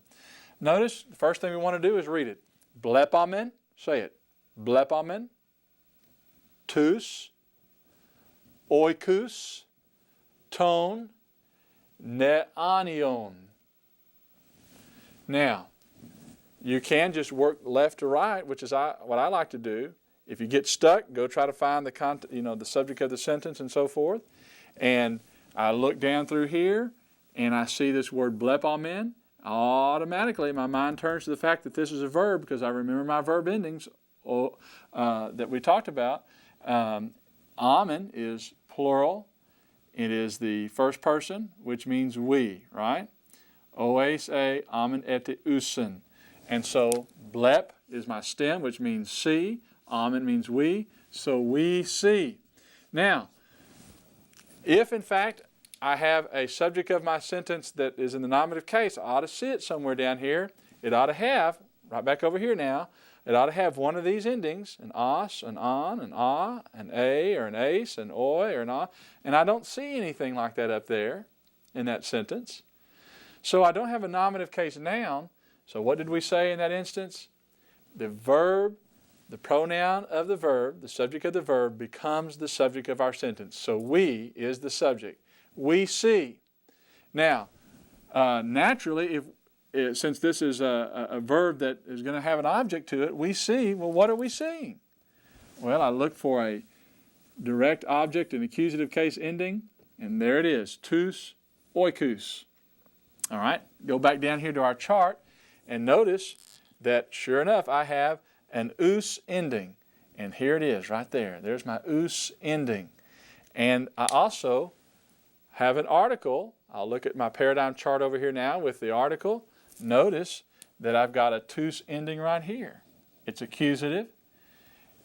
Notice the first thing we want to do is read it. Blepamen, say it. Blepamen, tous, oikus, ton, neanion. Now, you can just work left to right, which is what I like to do. If you get stuck, go try to find the subject of the sentence and so forth. And I look down through here, and I see this word blepamen. Automatically, my mind turns to the fact that this is a verb because I remember my verb endings that we talked about. Amen is plural. It is the first person, which means we, right? Oes e amen ete usen. And so blep is my stem, which means see. Amen means we. So we see. Now, if in fact I have a subject of my sentence that is in the nominative case, I ought to see it somewhere down here. It ought to have, right back over here now, it ought to have one of these endings, an os, an on, an ah, an a, or an ace, an oi, or an ah. And I don't see anything like that up there in that sentence. So I don't have a nominative case noun. So what did we say in that instance? The verb, the pronoun of the verb, the subject of the verb, becomes the subject of our sentence. So we is the subject. We see. Now, naturally, since this is a verb that is going to have an object to it, we see, well, what are we seeing? Well, I look for a direct object, an accusative case ending, and there it is, tous oikos. All right, go back down here to our chart and notice that sure enough I have an us ending. And here it is right there. There's my us ending. And I also have an article. I'll look at my paradigm chart over here now with the article. Notice that I've got a tous ending right here. It's accusative.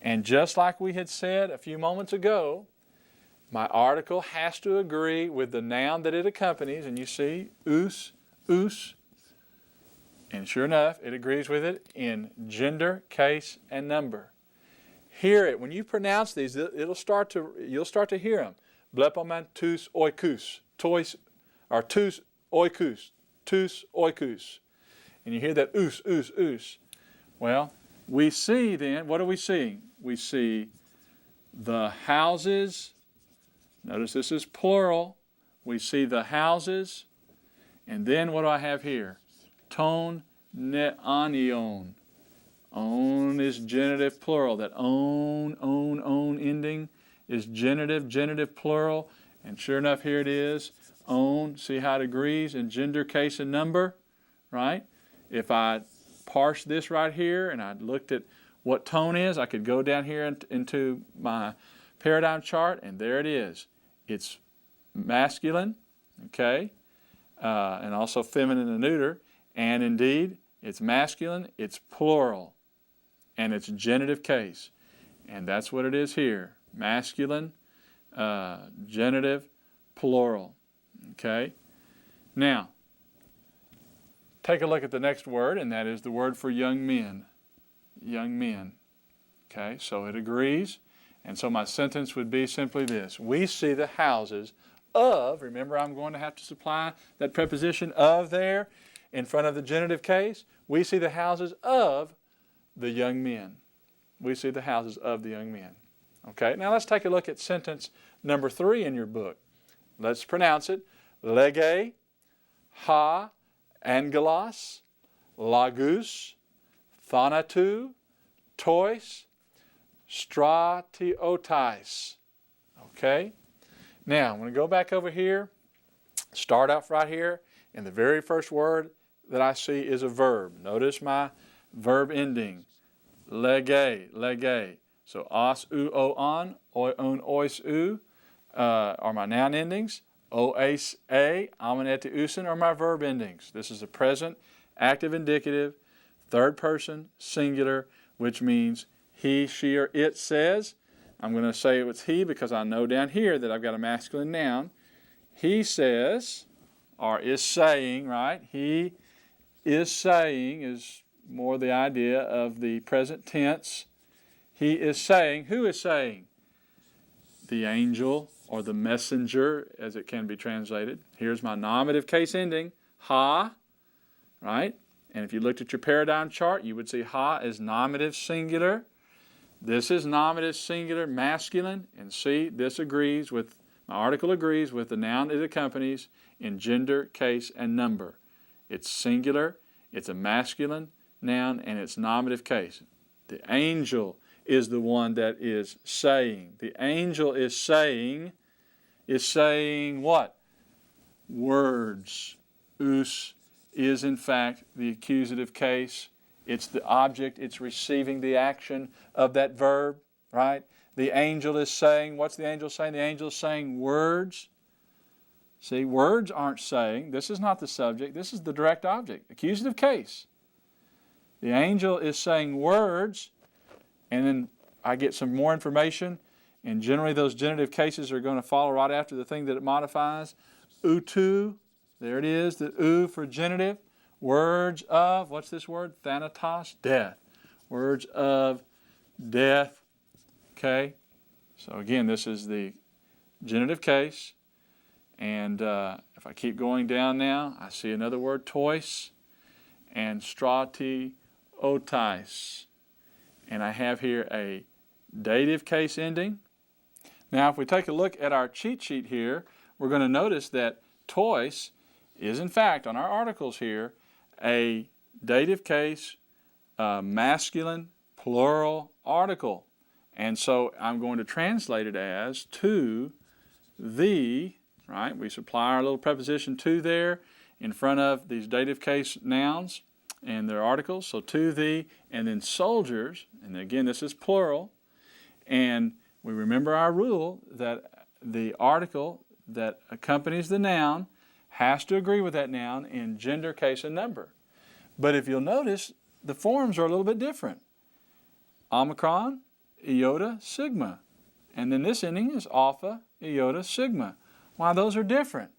And just like we had said a few moments ago, my article has to agree with the noun that it accompanies. And you see, us. And sure enough, it agrees with it in gender, case, and number. Hear it. When you pronounce these, you'll start to hear them. Blepoman tous oikos, tous oikos, tous oikos. And you hear that us. Well, we see then, what are we seeing? We see the houses. Notice this is plural. We see the houses. And then what do I have here? Ton neanion. On is genitive plural. That on ending is genitive plural. And sure enough, here it is. On, see how it agrees in gender, case, and number, right? If I parse this right here and I looked at what tone is, I could go down here into my paradigm chart, and there it is. It's masculine, okay, and also feminine and neuter. And indeed, it's masculine, it's plural, and it's genitive case. And that's what it is here. Masculine, genitive, plural. Okay? Now, take a look at the next word, and that is the word for young men. Young men. Okay? So it agrees. And so my sentence would be simply this. We see the houses of, remember I'm going to have to supply that preposition of there in front of the genitive case. We see the houses of the young men. We see the houses of the young men. Okay, now let's take a look at sentence number 3 in your book. Let's pronounce it. Lege, ha, angelos, lagus, thanatou, tois, stratiotais. Okay, now I'm going to go back over here, start off right here, and the very first word that I see is a verb. Notice my verb ending. Lege. So os, u, o, on, ois, u are my noun endings. Oas, a, amanete, usen are my verb endings. This is the present, active indicative, third person, singular, which means he, she, or it says. I'm going to say it's he because I know down here that I've got a masculine noun. He says, or is saying, right? He is saying is more the idea of the present tense. He is saying. Who is saying? The angel or the messenger, as it can be translated. Here's my nominative case ending, ha, right? And if you looked at your paradigm chart, you would see ha is nominative singular. This is nominative singular masculine. And see, this agrees with, my article agrees with the noun it accompanies in gender, case, and number. It's singular, it's a masculine noun, and it's nominative case. The angel is the one that is saying. The angel is saying what? Words. Us is in fact the accusative case. It's the object, it's receiving the action of that verb, right? The angel is saying, what's the angel saying? The angel is saying words. See, words aren't saying, this is not the subject, this is the direct object, accusative case. The angel is saying words, and then I get some more information, and generally those genitive cases are going to follow right after the thing that it modifies. Utu, there it is, the u for genitive, Words of, what's this word? Thanatos, death. Words of death. Okay? So again, this is the genitive case. And if I keep going down now, I see another word, tois, and stratiotais. And I have here a dative case ending. Now, if we take a look at our cheat sheet here, we're going to notice that tois is, in fact, on our articles here, a dative case, masculine, plural article. And so I'm going to translate it as to the, right? We supply our little preposition to there in front of these dative case nouns and their articles. So to the, and then soldiers, and again this is plural, and we remember our rule that the article that accompanies the noun has to agree with that noun in gender, case, and number. But if you'll notice, the forms are a little bit different. Omicron, iota, sigma. And then this ending is alpha, iota, sigma. Why, those are different.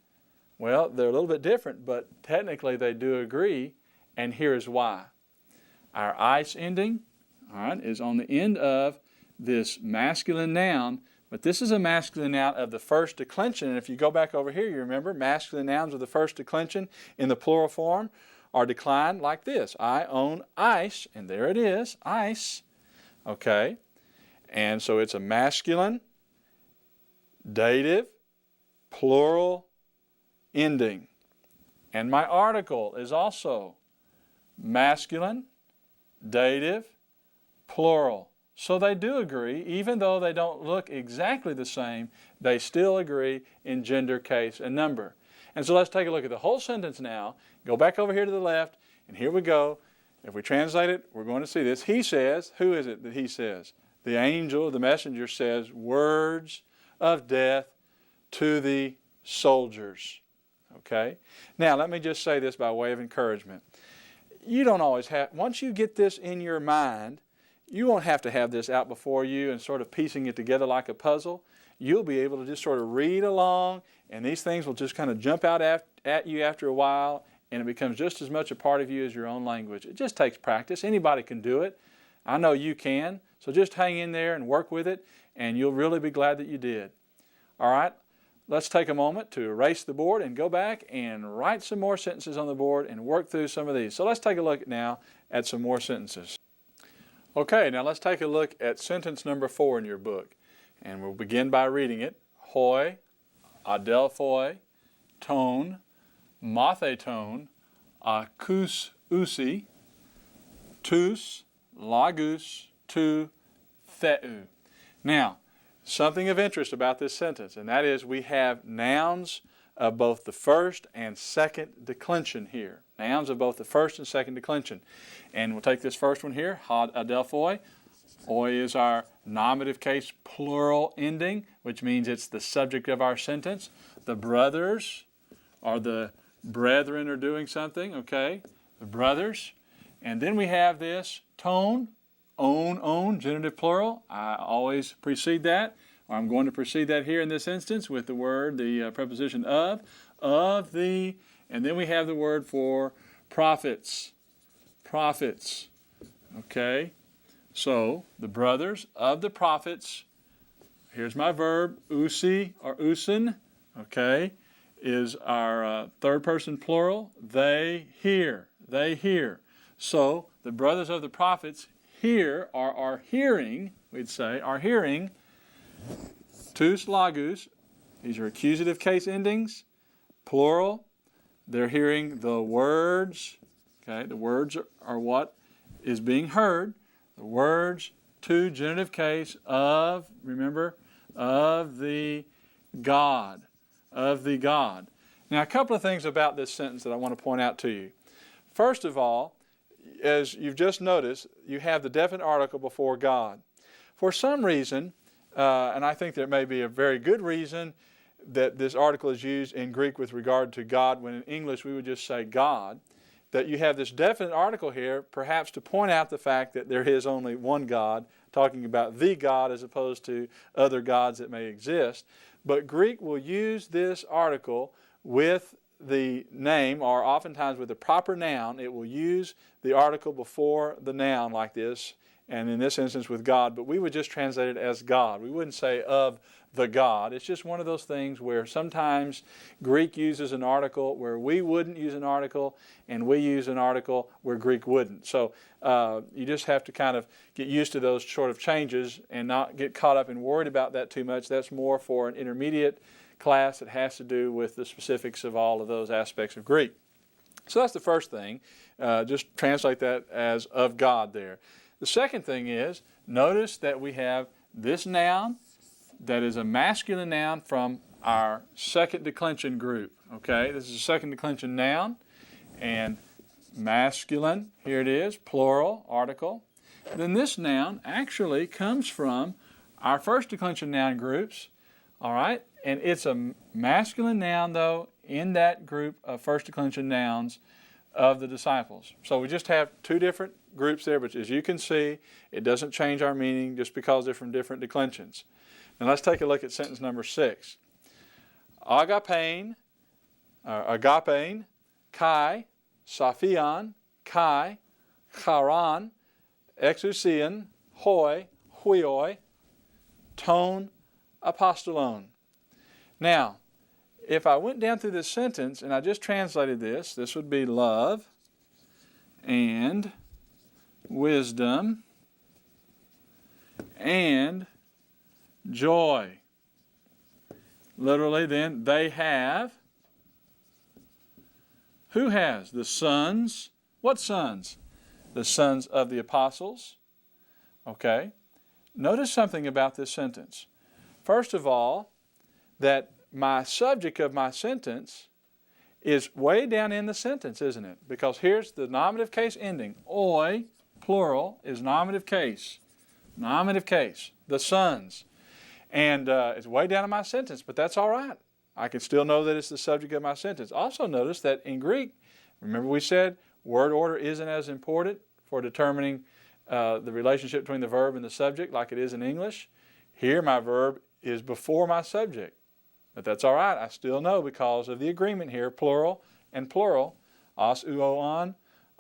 Well, they're a little bit different, but technically they do agree, and here is why. Our ice ending, all right, is on the end of this masculine noun, but this is a masculine noun of the first declension. And if you go back over here, you remember masculine nouns of the first declension in the plural form are declined like this. I own ice, and there it is, ice. Okay, and so it's a masculine, dative, plural ending. And my article is also masculine, dative, plural. So they do agree, even though they don't look exactly the same, they still agree in gender, case, and number. And so let's take a look at the whole sentence now. Go back over here to the left, and here we go. If we translate it, we're going to see this. He says, who is it that he says? The angel, the messenger says, words of death to the soldiers. Okay? Now, let me just say this by way of encouragement. You don't always have, once you get this in your mind, you won't have to have this out before you and sort of piecing it together like a puzzle. You'll be able to just sort of read along, and these things will just kind of jump out at you after a while, and it becomes just as much a part of you as your own language. It just takes practice. Anybody can do it. I know you can. So just hang in there and work with it, and you'll really be glad that you did. All right, let's take a moment to erase the board and go back and write some more sentences on the board and work through some of these. So let's take a look now at some more sentences. Okay, now let's take a look at sentence number 4 in your book. And we'll begin by reading it. Hoi, adelphoi, ton, matheton, akous usi, tous, lagus, tu, theu. Now, something of interest about this sentence, and that is we have nouns of both the first and second declension here. Nouns of both the first and second declension. And we'll take this first one here, had adelphoi. Oi is our nominative case plural ending, which means it's the subject of our sentence. The brothers, or the brethren are doing something, okay? The brothers. And then we have this tone, own, genitive plural. I always precede that, or I'm going to precede that here in this instance with the word, the preposition of the, and then we have the word for prophets, okay? So, the brothers of the prophets, here's my verb, usi or usin, okay, is our third person plural. They hear. So, the brothers of the prophets here are hearing, we'd say, are hearing tous lagus. These are accusative case endings, plural. They're hearing the words, okay, the words are what is being heard. The words to genitive case of, remember, of the God. Now, a couple of things about this sentence that I want to point out to you. First of all, as you've just noticed, you have the definite article before God. For some reason, and I think there may be a very good reason that this article is used in Greek with regard to God, when in English we would just say God, that you have this definite article here, perhaps to point out the fact that there is only one God, talking about the God as opposed to other gods that may exist. But Greek will use this article with the name, or oftentimes with the proper noun, it will use the article before the noun like this, and in this instance with God, but we would just translate it as God. We wouldn't say of the God. It's just one of those things where sometimes Greek uses an article where we wouldn't use an article, and we use an article where Greek wouldn't. So you just have to kind of get used to those sort of changes and not get caught up and worried about that too much. That's more for an intermediate class that has to do with the specifics of all of those aspects of Greek. So that's the first thing. Just translate that as of God there. The second thing is, notice that we have this noun that is a masculine noun from our second declension group. Okay, this is a second declension noun, and masculine, here it is, plural, article. Then this noun actually comes from our first declension noun groups, all right? And it's a masculine noun, though, in that group of first declension nouns of the disciples. So we just have two different groups there, but as you can see, it doesn't change our meaning just because they're from different declensions. Now let's take a look at sentence number 6. Agapein, kai, saphion, kai, charan, exousian, hoi, huioi, ton, apostolon. Now, if I went down through this sentence and I just translated this, this would be love and wisdom and joy. Literally then, they have. Who has? The sons. What sons? The sons of the apostles. Okay. Notice something about this sentence. First of all, that my subject of my sentence is way down in the sentence, isn't it? Because here's the nominative case ending. Oi, plural, is nominative case. Nominative case. The sons. And it's way down in my sentence, but that's all right. I can still know that it's the subject of my sentence. Also notice that in Greek, remember we said word order isn't as important for determining the relationship between the verb and the subject like it is in English. Here my verb is before my subject. But that's all right. I still know because of the agreement here, plural and plural. Os uoan,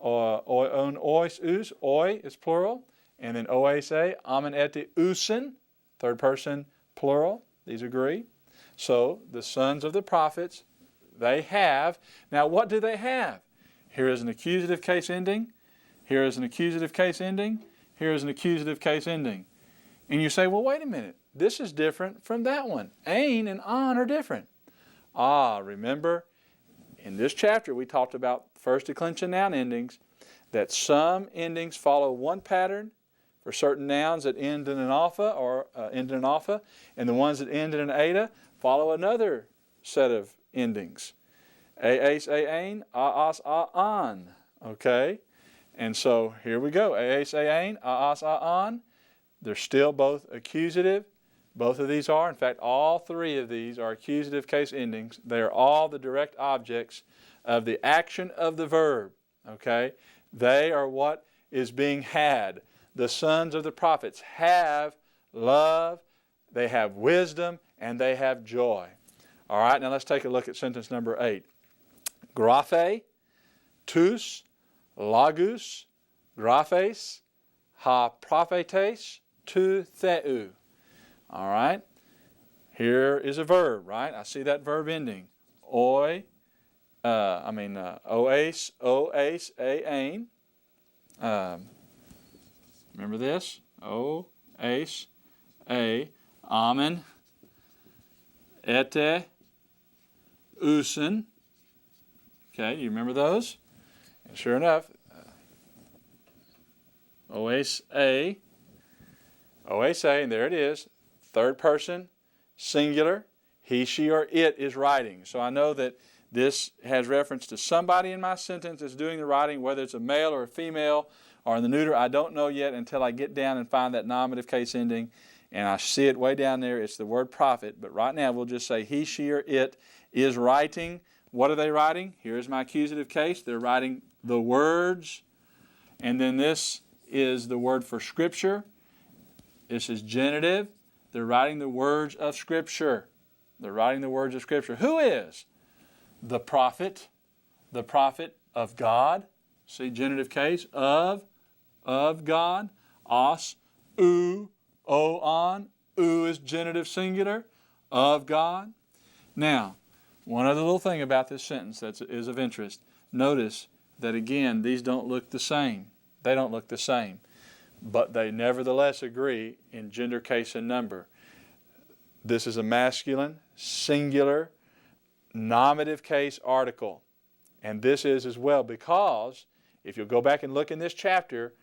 oon ois us, oi is plural. And then oase, amen ete usen, third person plural. These agree. So the sons of the prophets, they have. Now what do they have? Here is an accusative case ending. Here is an accusative case ending. Here is an accusative case ending. And you say, well, wait a minute. This is different from that one. Ain and on are different. Remember, in this chapter we talked about first declension noun endings, that some endings follow one pattern for certain nouns that end in an alpha or end in an alpha, and the ones that end in an eta follow another set of endings. Aas, ain, aas, aan. Okay? And so here we go. Aas, ain, aas, aan. They're still both accusative. Both of these are. In fact, all three of these are accusative case endings. They are all the direct objects of the action of the verb. Okay? They are what is being had. The sons of the prophets have love, they have wisdom, and they have joy. All right, now let's take a look at sentence number 8. Graphe, tous, lagus, graphes, ha prophetes, tu theou. All right, here is a verb, right? I see that verb ending. Ois, ain. Remember this? Ois, amen, ete, usen. Okay, you remember those? And sure enough, ois, and there it is. Third person, singular, he, she, or it is writing. So I know that this has reference to somebody in my sentence that's doing the writing, whether it's a male or a female or in the neuter. I don't know yet until I get down and find that nominative case ending, and I see it way down there. It's the word prophet, but right now we'll just say he, she, or it is writing. What are they writing? Here's my accusative case. They're writing the words, and then this is the word for Scripture. This is genitive. They're writing the words of Scripture. They're writing the words of Scripture. Who is? the prophet of God. See, genitive case, of God. Os, u, on. U is genitive singular, of God. Now, one other little thing about this sentence that is of interest. Notice that again, these don't look the same. They don't look the same. But they nevertheless agree in gender, case, and number. This is a masculine, singular, nominative case article. And this is as well because, if you'll go back and look in this chapter,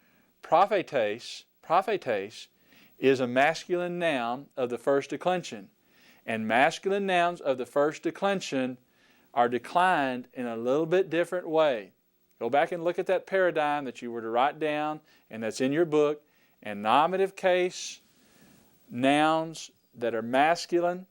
prophetes is a masculine noun of the first declension. And masculine nouns of the first declension are declined in a little bit different way. Go back and look at that paradigm that you were to write down and that's in your book. And nominative case nouns that are masculine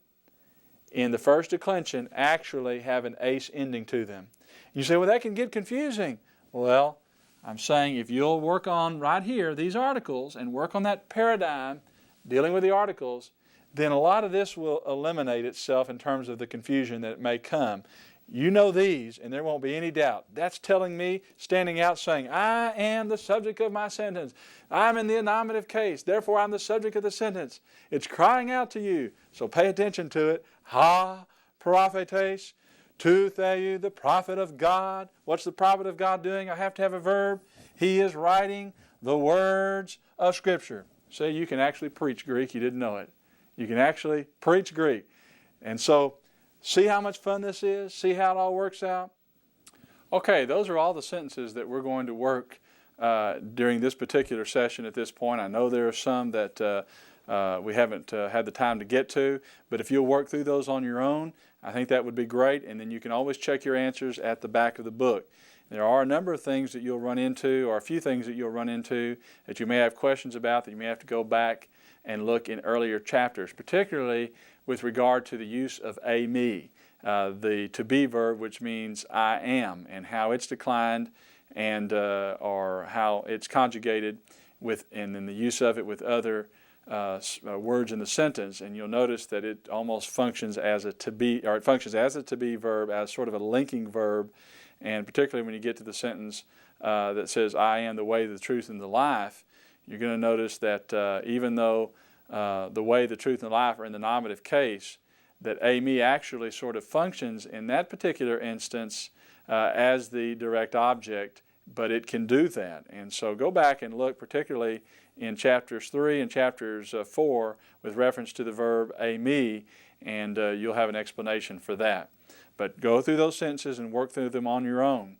in the first declension actually have an ace ending to them. You say, well, that can get confusing. Well, I'm saying if you'll work on right here these articles and work on that paradigm dealing with the articles, then a lot of this will eliminate itself in terms of the confusion that may come. You know these, and there won't be any doubt. That's telling me, standing out saying, I am the subject of my sentence. I'm in the nominative case, therefore I'm the subject of the sentence. It's crying out to you, so pay attention to it. Ha, prophetes, to Theou, the prophet of God. What's the prophet of God doing? I have to have a verb. He is writing the words of Scripture. See, you can actually preach Greek. You didn't know it. You can actually preach Greek. And so, see how much fun this is? See how it all works out? Okay, those are all the sentences that we're going to work during this particular session at this point. I know there are some that we haven't had the time to get to, but if you'll work through those on your own, I think that would be great, and then you can always check your answers at the back of the book. There are a number of things that you'll run into, or a few things that you'll run into that you may have questions about that you may have to go back and look in earlier chapters, particularly with regard to the use of a me, the to be verb, which means I am, and how it's declined and or how it's conjugated with, and then the use of it with other words in the sentence. And you'll notice that it almost functions as a to be, or it functions as a to be verb, as sort of a linking verb. And particularly when you get to the sentence that says, I am the way, the truth, and the life, you're going to notice that even though the way, the truth, and the life are in the nominative case, that a me actually sort of functions in that particular instance as the direct object, but it can do that. And so go back and look particularly in chapters 3 and chapters 4 with reference to the verb a me, and you'll have an explanation for that. But go through those sentences and work through them on your own.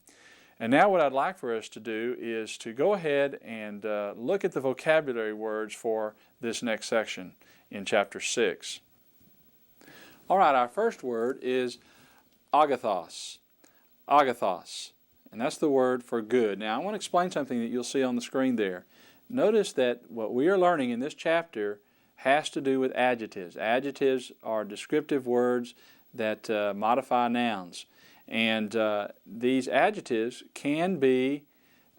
And now what I'd like for us to do is to go ahead and look at the vocabulary words for this next section in chapter 6. All right, our first word is agathos. Agathos. And that's the word for good. Now I want to explain something that you'll see on the screen there. Notice that what we are learning in this chapter has to do with adjectives. Adjectives are descriptive words that modify nouns. And these adjectives can be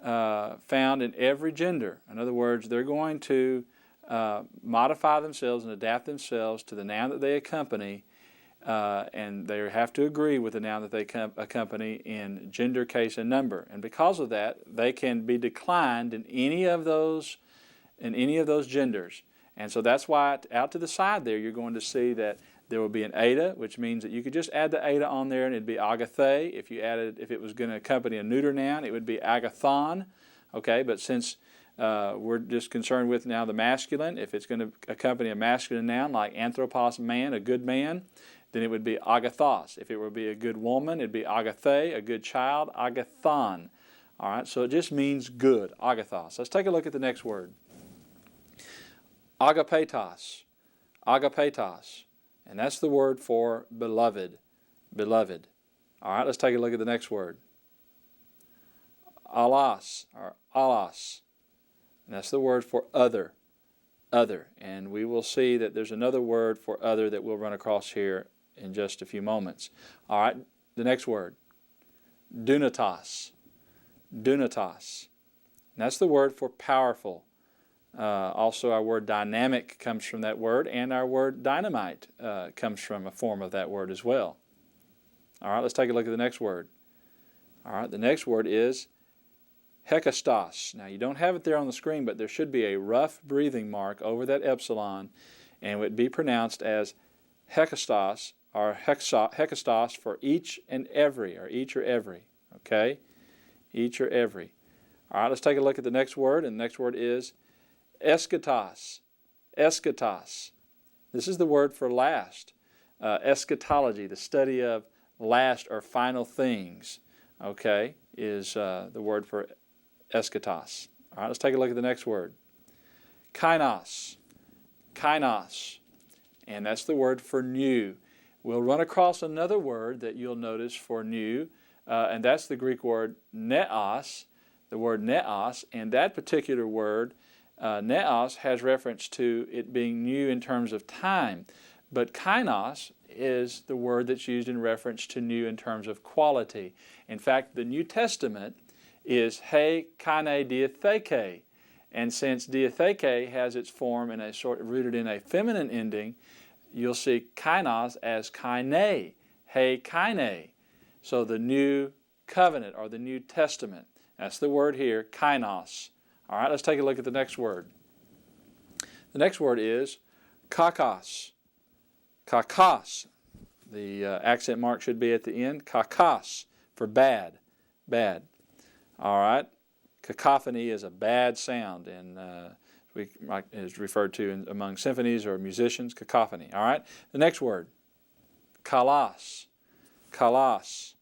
found in every gender. In other words, they're going to modify themselves and adapt themselves to the noun that they accompany, and they have to agree with the noun that they accompany in gender, case, and number. And because of that, they can be declined in any of those genders. And so that's why out to the side there you're going to see that there will be an eta, which means that you could just add the eta on there and it'd be agathe. If it was going to accompany a neuter noun, it would be agathon. Okay, but since we're just concerned with now the masculine, if it's going to accompany a masculine noun like anthropos, man, a good man, then it would be agathos. If it would be a good woman, it'd be agathe, a good child, agathon. All right, so it just means good, agathos. Let's take a look at the next word. Agapetos. Agapetos. And that's the word for beloved. Beloved. All right, let's take a look at the next word. Alas, or alas. And that's the word for other. Other. And we will see that there's another word for other that we'll run across here in just a few moments. All right, the next word. Dunatos. Dunatos. And that's the word for powerful. Also, our word dynamic comes from that word, and our word dynamite comes from a form of that word as well. All right, let's take a look at the next word. All right, the next word is hekastos. Now, you don't have it there on the screen, but there should be a rough breathing mark over that epsilon, and it would be pronounced as hekastos or hekastos for each and every, or each or every. Okay? Each or every. All right, let's take a look at the next word, and the next word is eschatos. Eschatos. This is the word for last. Eschatology, the study of last or final things, okay, is the word for eschatos. All right, let's take a look at the next word. Kainos. Kainos. And that's the word for new. We'll run across another word that you'll notice for new, and that's the Greek word neos, the word neos, and that particular word, neos, has reference to it being new in terms of time, but kainos is the word that's used in reference to new in terms of quality. In fact, the New Testament is he kaine diatheke, and since diatheke has its form in a sort of rooted in a feminine ending, you'll see kainos as kaine, he kaine. So the New Covenant or the New Testament, that's the word here, kainos. All right, let's take a look at the next word. The next word is kakos. Kakos. The accent mark should be at the end. Kakos for bad. Bad. All right. Cacophony is a bad sound, and is referred to among symphonies or musicians. Cacophony. All right. The next word. Kalos. Kalos.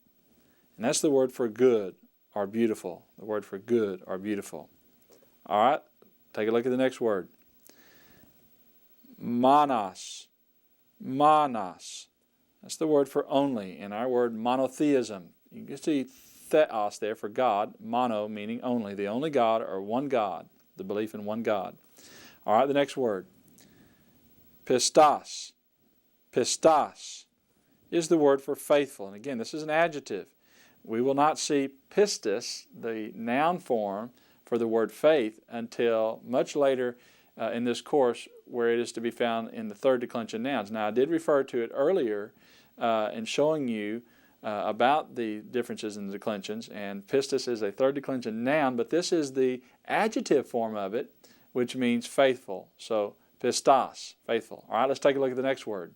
And that's the word for good or beautiful. The word for good or beautiful. All right. Take a look at the next word. Monos. Monos. That's the word for only in our word monotheism. You can see theos there for God, mono meaning only, the only God or one God, the belief in one God. All right, the next word. Pistos. Pistos is the word for faithful. And again, this is an adjective. We will not see pistis, the noun form for the word faith, until much later in this course, where it is to be found in the third declension nouns. Now, I did refer to it earlier in showing you about the differences in the declensions, and pistis is a third declension noun, but this is the adjective form of it, which means faithful. So, pistos, faithful. All right, let's take a look at the next word.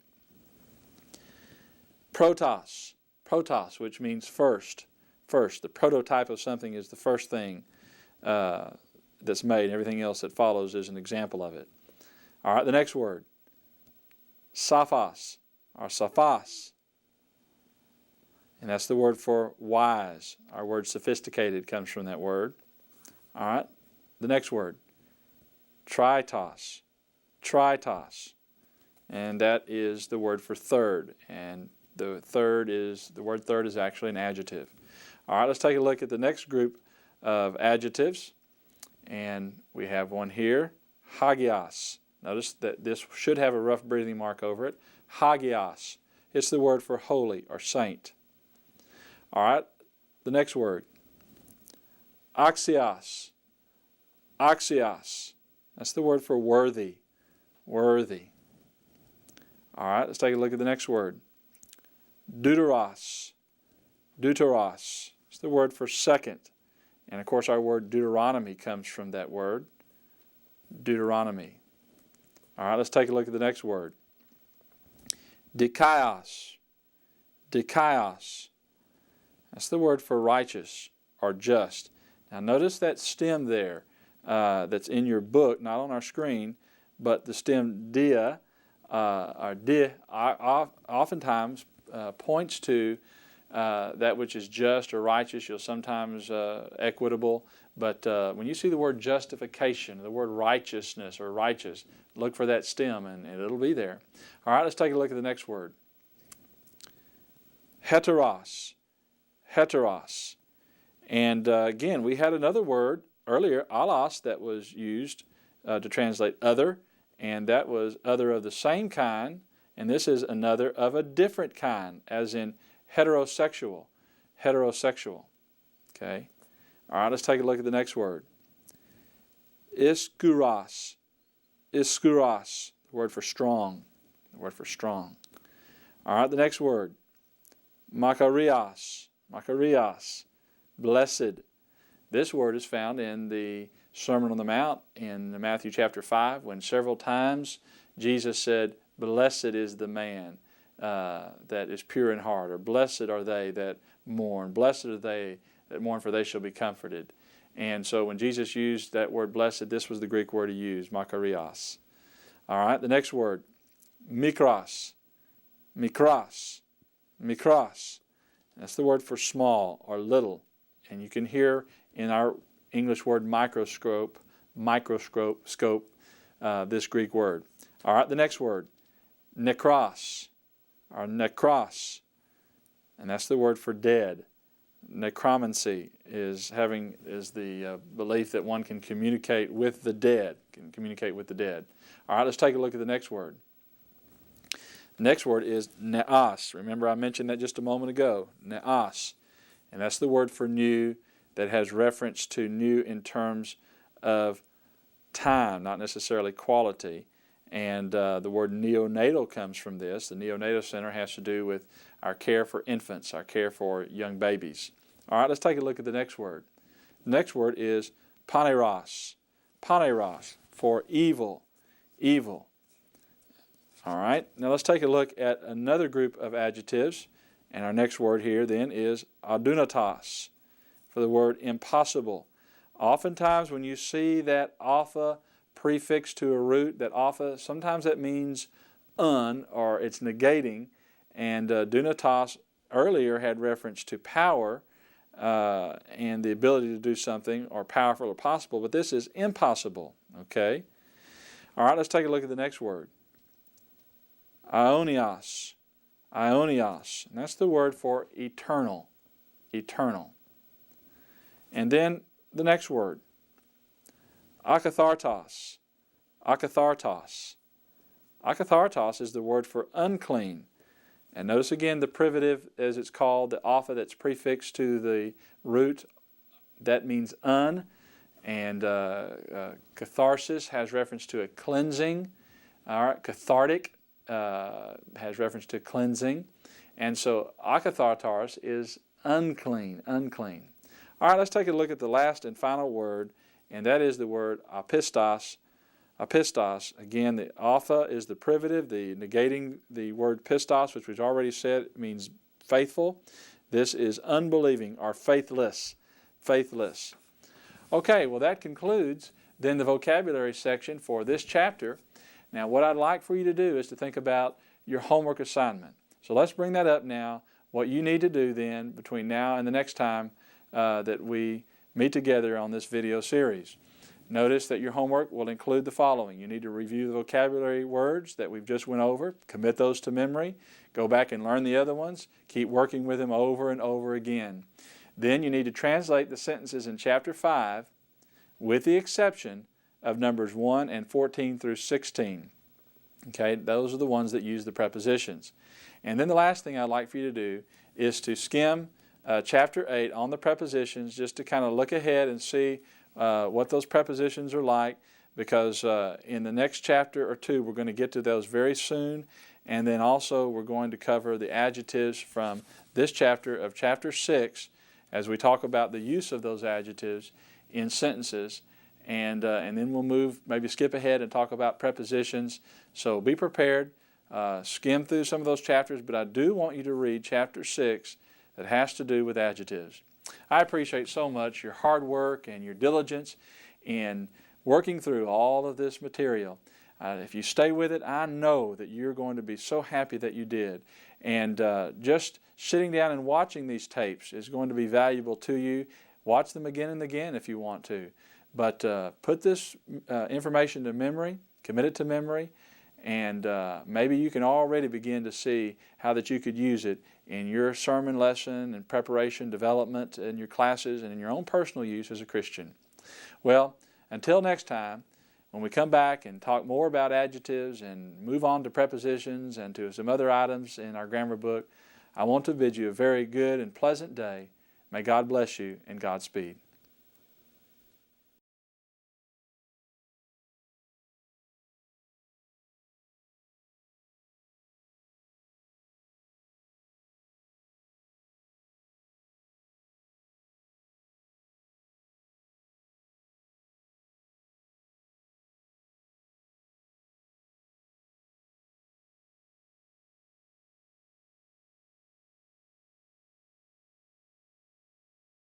Protos. Protos, which means first. First. The prototype of something is the first thing that's made, and everything else that follows is an example of it. All right, the next word. Sophos, or sophos. And that's the word for wise. Our word sophisticated comes from that word. All right, the next word. Tritos. Tritos. And that is the word for third. And the word third is actually an adjective. All right, let's take a look at the next group of adjectives. And we have one here, hagios. Notice that this should have a rough breathing mark over it. Hagios. It's the word for holy or saint. All right, the next word. Axios. Axios. That's the word for worthy. Worthy. All right, let's take a look at the next word. Deuteros. Deuteros. It's the word for second. And of course, our word Deuteronomy comes from that word. Deuteronomy. All right, let's take a look at the next word. Dikaios. Dikaios. That's the word for righteous or just. Now notice that stem there that's in your book, not on our screen, but the stem dia or di oftentimes points to that which is just or righteous. You'll sometimes equitable, but when you see the word justification, the word righteousness or righteous, look for that stem and it'll be there. All right, let's take a look at the next word. Heteros. Heteros. And again, we had another word earlier, allos, that was used to translate other, and that was other of the same kind, and this is another of a different kind, as in heterosexual. Heterosexual. Okay? All right, let's take a look at the next word. Iskouros. Iskouros. The word for strong. The word for strong. All right, the next word. Makarios. Makarios. Blessed. This word is found in the Sermon on the Mount in Matthew chapter 5, when several times Jesus said, blessed is the man that is pure in heart, or blessed are they that mourn. Blessed are they that mourn, for they shall be comforted. And so when Jesus used that word blessed, this was the Greek word he used, makarios. All right, the next word, mikros. Mikros. Mikros. That's the word for small or little. And you can hear in our English word microscope, this Greek word. All right, the next word, nekros, or nekros. And that's the word for dead. Necromancy is the belief that one can communicate with the dead. All right, let's take a look at the next word. The next word is neos. Remember, I mentioned that just a moment ago. Neos. And that's the word for new, that has reference to new in terms of time, not necessarily quality. And the word neonatal comes from this. The neonatal center has to do with our care for infants, our care for young babies. All right, let's take a look at the next word. The next word is paneros. Paneros, for evil. Evil. All right, now let's take a look at another group of adjectives. And our next word here then is adunatos, for the word impossible. Oftentimes when you see that alpha prefix to a root, that alpha, sometimes that means or it's negating. And dunatos earlier had reference to power and the ability to do something, or powerful or possible, but this is impossible, okay? All right, let's take a look at the next word. Aionios. Aionios. And that's the word for eternal. Eternal. And then the next word. Akathartos. Akathartos. Akathartos is the word for unclean. And notice again the privative, as it's called, the alpha that's prefixed to the root, that means un. And catharsis has reference to a cleansing. All right, cathartic has reference to cleansing. And so akathartos is unclean, unclean. All right, let's take a look at the last and final word, and that is the word apistos. Apistos, again, the alpha is the privative, the negating the word pistos, which we've already said means faithful. This is unbelieving or faithless. Faithless. Okay, well that concludes then the vocabulary section for this chapter. Now what I'd like for you to do is to think about your homework assignment. So let's bring that up now, what you need to do then between now and the next time that we meet together on this video series. Notice that your homework will include the following. You need to review the vocabulary words that we've just went over, commit those to memory, go back and learn the other ones, keep working with them over and over again. Then you need to translate the sentences in chapter 5 with the exception of numbers 1 and 14 through 16. Okay, those are the ones that use the prepositions. And then the last thing I'd like for you to do is to skim chapter 8 on the prepositions, just to kind of look ahead and see what those prepositions are like, because in the next chapter or two we're going to get to those very soon, and then also we're going to cover the adjectives from this chapter of chapter 6 as we talk about the use of those adjectives in sentences, and then we'll move, maybe skip ahead and talk about prepositions. So be prepared, skim through some of those chapters, but I do want you to read chapter 6 that has to do with adjectives. I appreciate so much your hard work and your diligence in working through all of this material. If you stay with it, I know that you're going to be so happy that you did. And just sitting down and watching these tapes is going to be valuable to you. Watch them again and again if you want to. But put this information to memory, commit it to memory, and maybe you can already begin to see how that you could use it in your sermon lesson and preparation, development in your classes, and in your own personal use as a Christian. Well, until next time, when we come back and talk more about adjectives and move on to prepositions and to some other items in our grammar book, I want to bid you a very good and pleasant day. May God bless you and Godspeed.